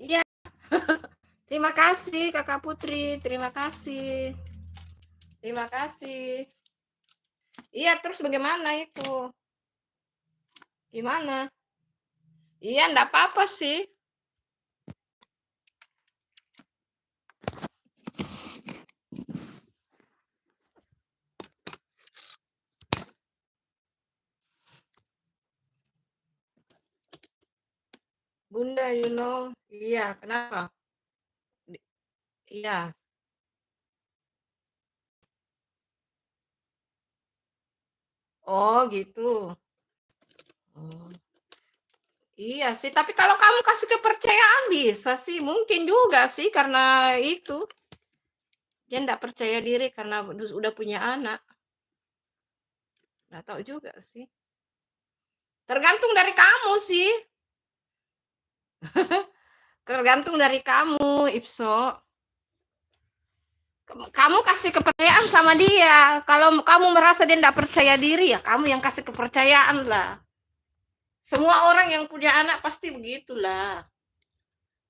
Iya, terima kasih Kakak Putri, terima kasih. Terima kasih. Iya, terus bagaimana itu? Gimana? Iya, enggak apa-apa sih. Bunda, iya, kenapa? Iya. Oh, gitu. Oh. Iya sih, tapi kalau kamu kasih kepercayaan bisa sih, mungkin juga sih karena itu dia enggak percaya diri karena udah punya anak. Nggak tahu juga sih. Tergantung dari kamu sih. Tergantung dari kamu, Ipso. Kamu kasih kepercayaan sama dia. Kalau kamu merasa dia enggak percaya diri, ya kamu yang kasih kepercayaan lah. Semua orang yang punya anak pasti begitulah.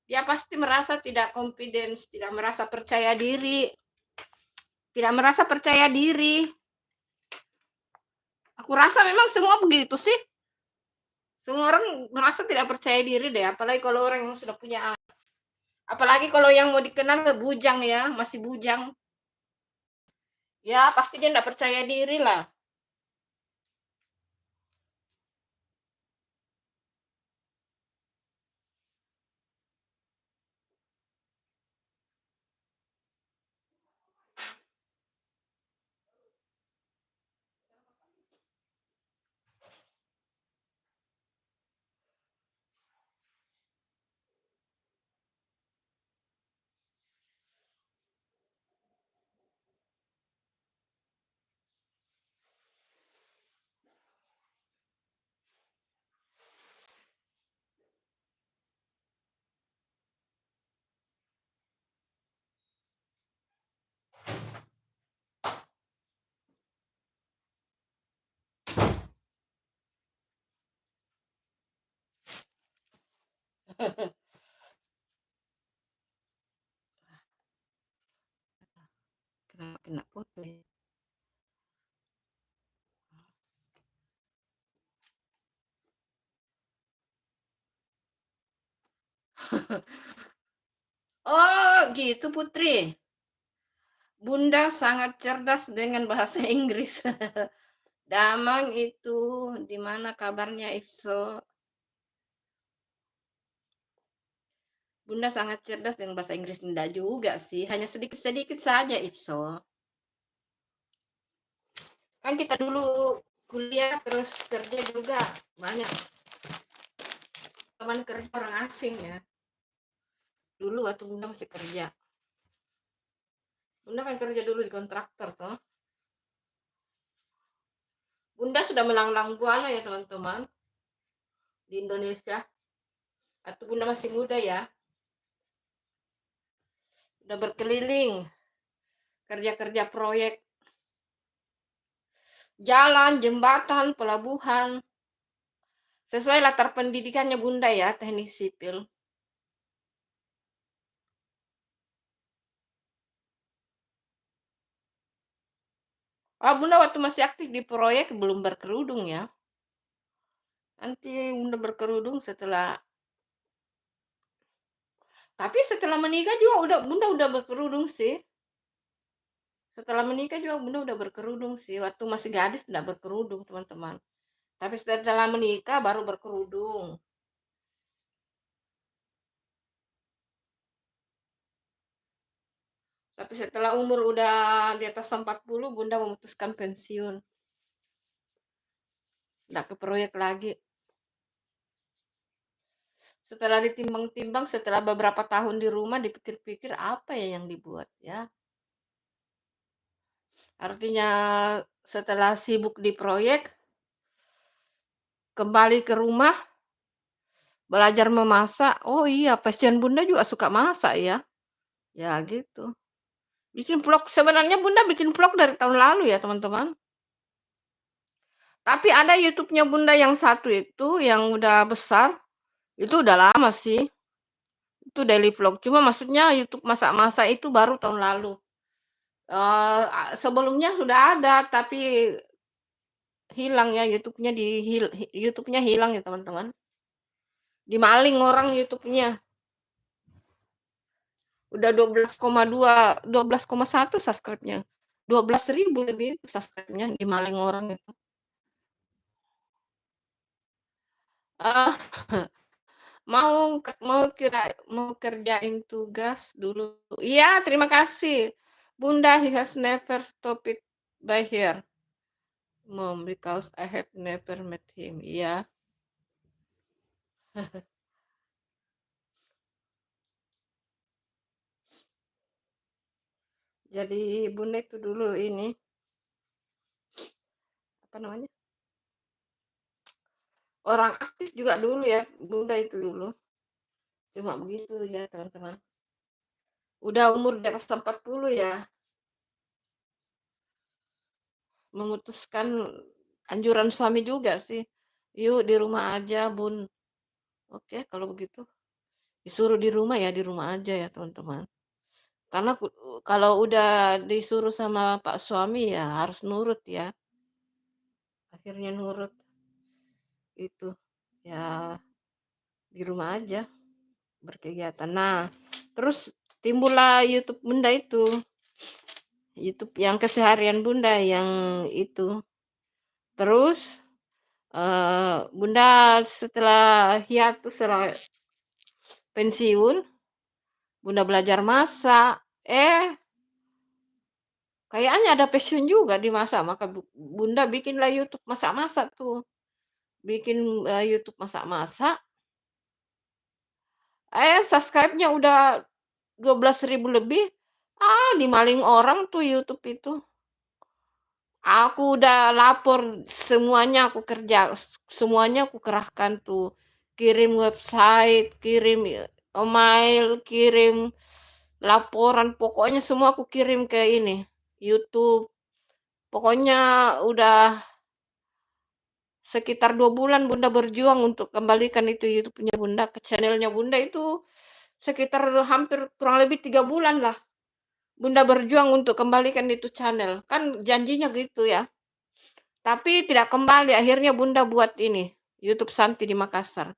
Dia pasti merasa tidak confidence, tidak merasa percaya diri. Tidak merasa percaya diri. Aku rasa memang semua begitu sih. Semua orang merasa tidak percaya diri deh, apalagi kalau orang yang sudah punya anak. Apalagi kalau yang mau dikenal bujang ya, masih bujang. Ya, pasti dia enggak percaya diri lah. Kenapa kena foto ya? Oh, gitu Putri. Bunda sangat cerdas dengan bahasa Inggris. Damang itu, di mana kabarnya Ifso? Bunda sangat cerdas dengan bahasa Inggris. Tidak juga sih, hanya sedikit-sedikit saja Ifso. Kan kita dulu kuliah terus kerja juga banyak teman kerja orang asing ya. Dulu waktu Bunda masih kerja. Bunda kan kerja dulu di kontraktor toh. Bunda sudah melanglang buana ya teman-teman di Indonesia. Atau Bunda masih muda ya. Udah berkeliling kerja-kerja proyek jalan, jembatan, pelabuhan. Sesuai latar pendidikannya Bunda ya, teknik sipil. Bunda waktu masih aktif di proyek belum berkerudung ya. Nanti Bunda berkerudung setelah, tapi setelah menikah juga Bunda udah berkerudung sih. Setelah menikah juga Bunda udah berkerudung sih. Waktu masih gadis tidak berkerudung teman-teman. Tapi setelah menikah baru berkerudung. Tapi setelah umur udah di atas 40, Bunda memutuskan pensiun. Nggak ke proyek lagi. Setelah ditimbang-timbang, setelah beberapa tahun di rumah, dipikir-pikir apa ya yang dibuat ya. Artinya setelah sibuk di proyek, kembali ke rumah, belajar memasak. Oh iya, passion Bunda juga suka masak ya. Ya gitu. Bikin vlog, sebenarnya Bunda bikin vlog dari tahun lalu ya teman-teman. Tapi ada YouTube-nya Bunda yang satu itu, yang udah besar, itu udah lama sih. Itu daily vlog. Cuma maksudnya YouTube masak-masak itu baru tahun lalu. Sebelumnya sudah ada, tapi hilang ya YouTube-nya hilang ya teman-teman. Dimaling orang YouTube-nya. Udah 12,1 subscribe-nya. 12.000 lebih subscribe-nya, dimaling orang itu. Ah, mau kerjain tugas dulu. Iya, terima kasih. Bunda, he has never stopped by here. Mom, because I have never met him. Iya. Jadi Bunda itu dulu ini apa namanya? Orang aktif juga dulu ya, Bunda itu dulu. Cuma begitu ya, teman-teman. Udah umur di atas 40 ya, memutuskan anjuran suami juga sih. Yuk di rumah aja, Bun. Oke, kalau begitu. Disuruh di rumah ya, di rumah aja ya, teman-teman. Karena kalau udah disuruh sama Pak suami ya harus nurut ya. Akhirnya nurut itu. Ya di rumah aja berkegiatan. Nah, terus timbullah YouTube Bunda itu. YouTube yang keseharian Bunda yang itu. Terus Bunda setelah hiatus, setelah pensiun, Bunda belajar masak. Kayaknya ada passion juga di masak, maka Bunda bikinlah YouTube masak-masak tuh. Bikin YouTube masak-masak. Subscribe-nya udah 12.000 lebih. Dimaling orang tuh YouTube itu. Aku udah lapor semuanya, aku kerja, semuanya aku kerahkan tuh. Kirim website, kirim email, kirim laporan, pokoknya semua aku kirim ke ini, YouTube. Pokoknya udah Sekitar 2 bulan Bunda berjuang untuk kembalikan itu YouTube-nya Bunda ke channel-nya Bunda itu sekitar hampir kurang lebih 3 bulan lah. Bunda berjuang untuk kembalikan itu channel, kan janjinya gitu ya. Tapi tidak kembali, akhirnya Bunda buat ini, YouTube Santi di Makassar.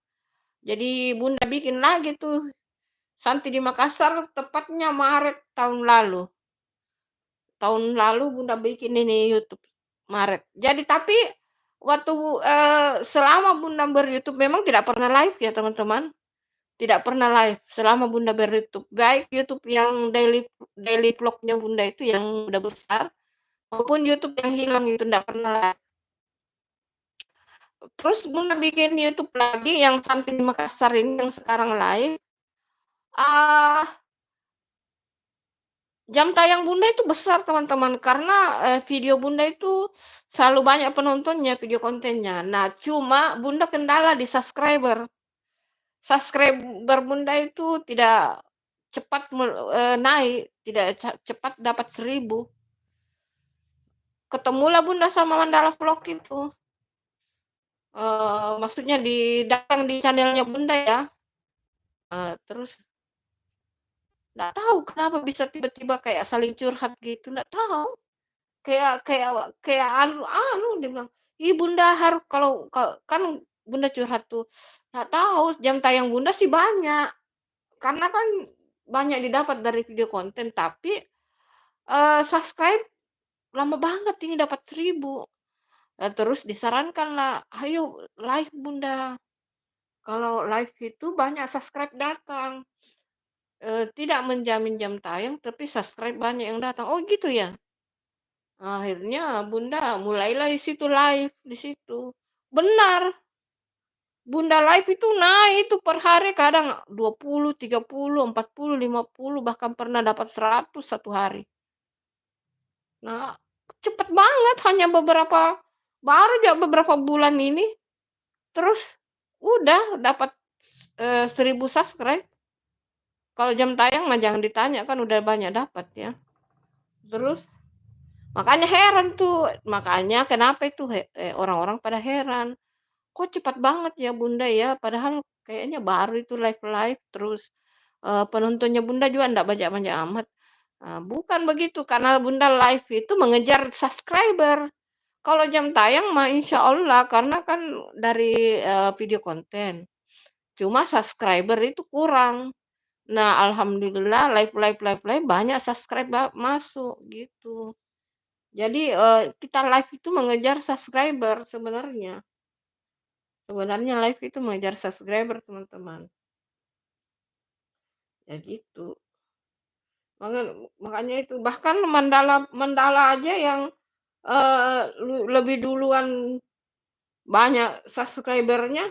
Jadi Bunda bikin lagi tuh Santi di Makassar tepatnya Maret tahun lalu. Tahun lalu Bunda bikin ini YouTube Maret. Jadi tapi waktu selama Bunda ber-YouTube memang tidak pernah live ya teman-teman. Tidak pernah live selama Bunda ber-YouTube. Baik YouTube yang daily daily vlog-nya Bunda itu yang udah besar maupun YouTube yang hilang itu tidak pernah live. Terus Bunda bikin YouTube lagi yang Santi di Makassar ini yang sekarang live. Ah, jam tayang Bunda itu besar teman-teman karena video Bunda itu selalu banyak penontonnya, video kontennya. Nah, cuma Bunda kendala di subscriber. Subscriber Bunda itu tidak cepat naik, tidak cepat dapat 1000. Ketemulah Bunda sama Mandala Vlog itu. Maksudnya datang di channelnya Bunda ya. Terus nggak tahu kenapa bisa tiba-tiba kayak saling curhat gitu, nggak tahu. Kayak kayak kayak anu dia bilang, "Ih Bunda harus kalau kan Bunda curhat tuh, nggak tahu jam tayang Bunda sih banyak, karena kan banyak didapat dari video konten tapi, subscribe lama banget ini dapat 1000." Terus disarankanlah, "Ayo live Bunda, kalau live itu banyak subscribe datang, tidak menjamin jam tayang tapi subscribe banyak yang datang." Oh gitu ya? Akhirnya Bunda mulailah di situ live, di situ. Benar, Bunda live itu naik itu per hari kadang 20, 30, 40, 50 bahkan pernah dapat 100 satu hari. Nah, cepet banget hanya baru aja beberapa bulan ini, terus udah dapat 1000 subscribe. Kalau jam tayang mah jangan ditanya kan udah banyak dapat ya. Terus makanya heran tuh, makanya kenapa itu orang-orang pada heran. Kok cepat banget ya Bunda ya, padahal kayaknya baru itu live-live terus, penontonnya Bunda juga ndak banyak-banyak amat. Bukan begitu, karena Bunda live itu mengejar subscriber. Kalau jam tayang mah insya Allah karena kan dari, video konten. Cuma subscriber itu kurang. Nah, alhamdulillah live banyak subscribe masuk, gitu. Jadi, kita live itu mengejar subscriber sebenarnya. Sebenarnya live itu mengejar subscriber, teman-teman. Ya gitu. Makanya itu bahkan Mandala Mandala aja yang lebih duluan banyak subscribernya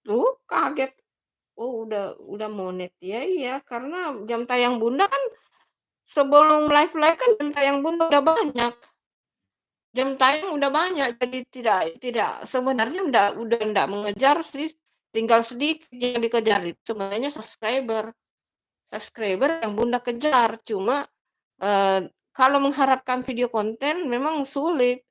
tuh kaget. Oh, udah monet. Ya iya, karena jam tayang Bunda kan sebelum live-live kan jam tayang Bunda udah banyak. Jam tayang udah banyak, jadi tidak sebenarnya udah ndak mengejar sih, tinggal sedikit yang dikejar itu sebenarnya subscriber. Subscriber yang Bunda kejar, cuma, kalau mengharapkan video konten memang sulit.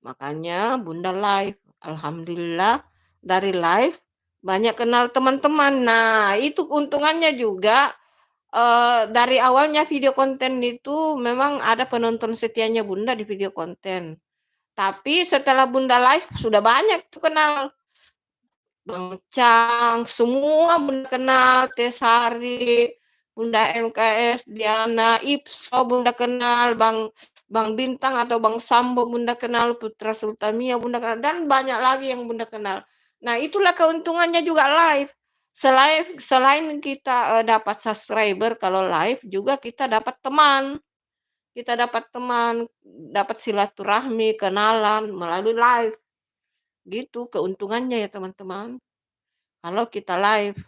Makanya Bunda live, alhamdulillah dari live banyak kenal teman-teman. Nah, itu keuntungannya juga, dari awalnya video konten itu memang ada penonton setianya Bunda di video konten. Tapi setelah Bunda live sudah banyak tuh kenal. Bang Cang, semua Bunda kenal, Tesari, Bunda MKS, Diana, Ipso Bunda kenal, Bang Bintang atau Bang Sambo Bunda kenal, Putra Sultamia Bunda kenal, dan banyak lagi yang Bunda kenal. Nah, itulah keuntungannya juga live. Selain kita dapat subscriber kalau live, juga kita dapat teman. Kita dapat teman, dapat silaturahmi, kenalan melalui live. Gitu keuntungannya ya teman-teman. Kalau kita live,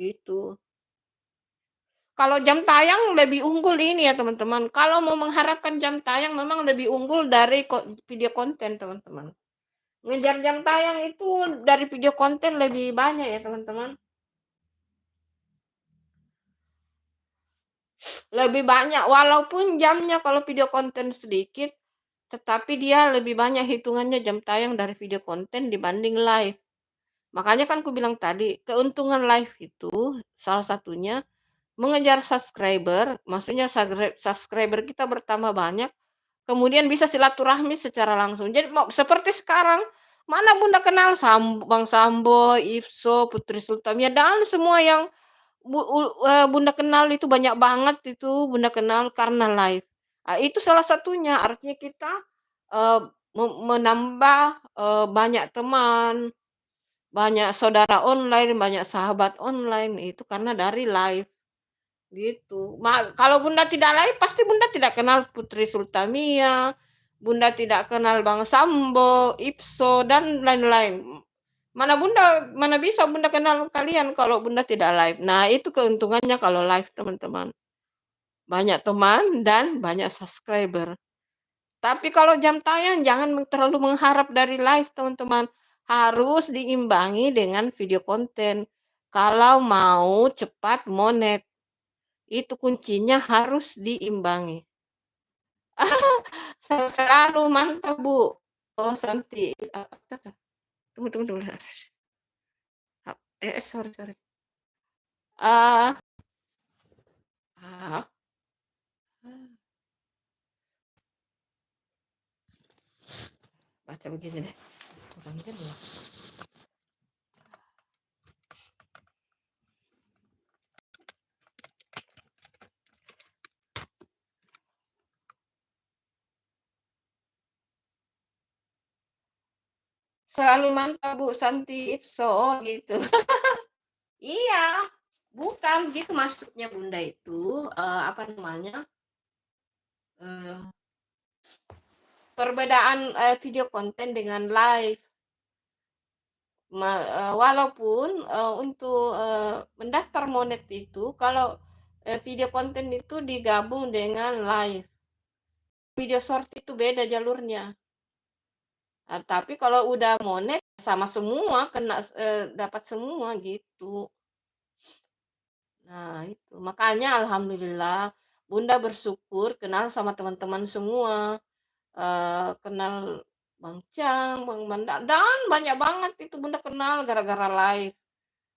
gitu. Kalau jam tayang lebih unggul ini ya teman-teman, kalau mau mengharapkan jam tayang memang lebih unggul dari video konten teman-teman. Ngejar jam tayang itu dari video konten lebih banyak ya teman-teman. Lebih banyak walaupun jamnya kalau video konten sedikit, tetapi dia lebih banyak hitungannya jam tayang dari video konten dibanding live. Makanya kan bilang tadi, keuntungan live itu salah satunya mengejar subscriber, maksudnya subscriber kita bertambah banyak, kemudian bisa silaturahmi secara langsung. Jadi seperti sekarang, mana Bunda kenal Bang Sambo, Ifso, Putri Sultamia, dan semua yang Bunda kenal itu banyak banget itu Bunda kenal karena live. Itu salah satunya, artinya kita menambah banyak teman, banyak saudara online, banyak sahabat online, itu karena dari live. Gitu. Kalau Bunda tidak live, pasti Bunda tidak kenal Putri Sultamia, Bunda tidak kenal Bang Sambo, Ipso, dan lain-lain. Mana bisa Bunda kenal kalian kalau Bunda tidak live. Nah, itu keuntungannya kalau live, teman-teman. Banyak teman dan banyak subscriber. Tapi kalau jam tayang jangan terlalu mengharap dari live, teman-teman. Harus diimbangi dengan video konten. Kalau mau cepat monet, itu kuncinya harus diimbangi. Selalu mantap, Bu. Oh, Santi. Tunggu. Sorry. Ah, ah, baca begini deh. Kurang jelas. Selalu mantap, Bu Santi Ipso, gitu. Iya, bukan gitu maksudnya Bunda itu, apa namanya, perbedaan video konten dengan live. Walaupun untuk mendaftar monet itu, kalau video konten itu digabung dengan live. Video short itu beda jalurnya. Tapi kalau udah monet sama semua, kena dapat semua gitu. Nah, itu. Makanya alhamdulillah Bunda bersyukur kenal sama teman-teman semua. Kenal Bang Cang, Bang Manda, dan banyak banget itu Bunda kenal gara-gara live.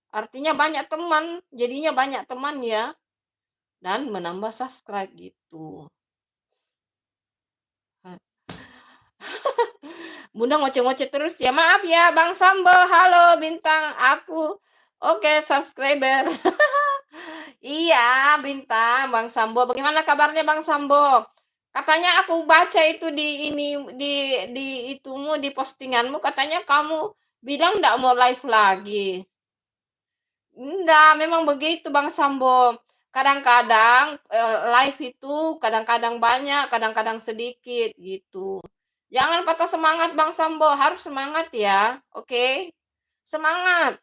Artinya banyak teman, jadinya banyak teman ya. Dan menambah subscribe gitu. Bunda ngoceh-ngoceh terus ya. Maaf ya Bang Sambo, halo bintang aku. Oke, subscriber. Iya, bintang Bang Sambo. Bagaimana kabarnya Bang Sambo? Katanya aku baca itu di ini di itumu di postinganmu, katanya kamu bilang enggak mau live lagi. Enggak, memang begitu Bang Sambo. Kadang-kadang live itu kadang-kadang banyak, kadang-kadang sedikit gitu. Jangan patah semangat Bang Sambo, harus semangat ya. Oke? Semangat.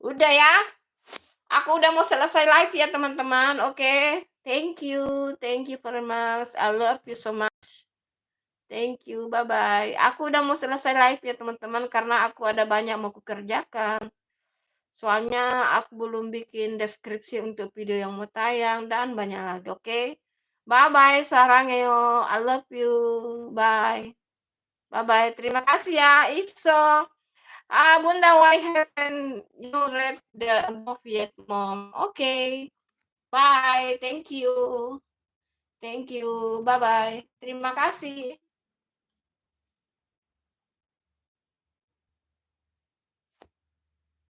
Udah ya. Aku udah mau selesai live ya teman-teman. Oke. Thank you. Thank you very much. I love you so much. Thank you. Bye-bye. Aku udah mau selesai live ya teman-teman karena aku ada banyak mau kukerjakan. Soalnya aku belum bikin deskripsi untuk video yang mau tayang dan banyak lagi. Oke. Bye-bye. Sarangeo. I love you. Bye. Bye-bye. Terima kasih ya. If so. Bunda, why haven't you read the above yet, Mom? Okay. Bye. Thank you. Thank you. Bye-bye. Terima kasih.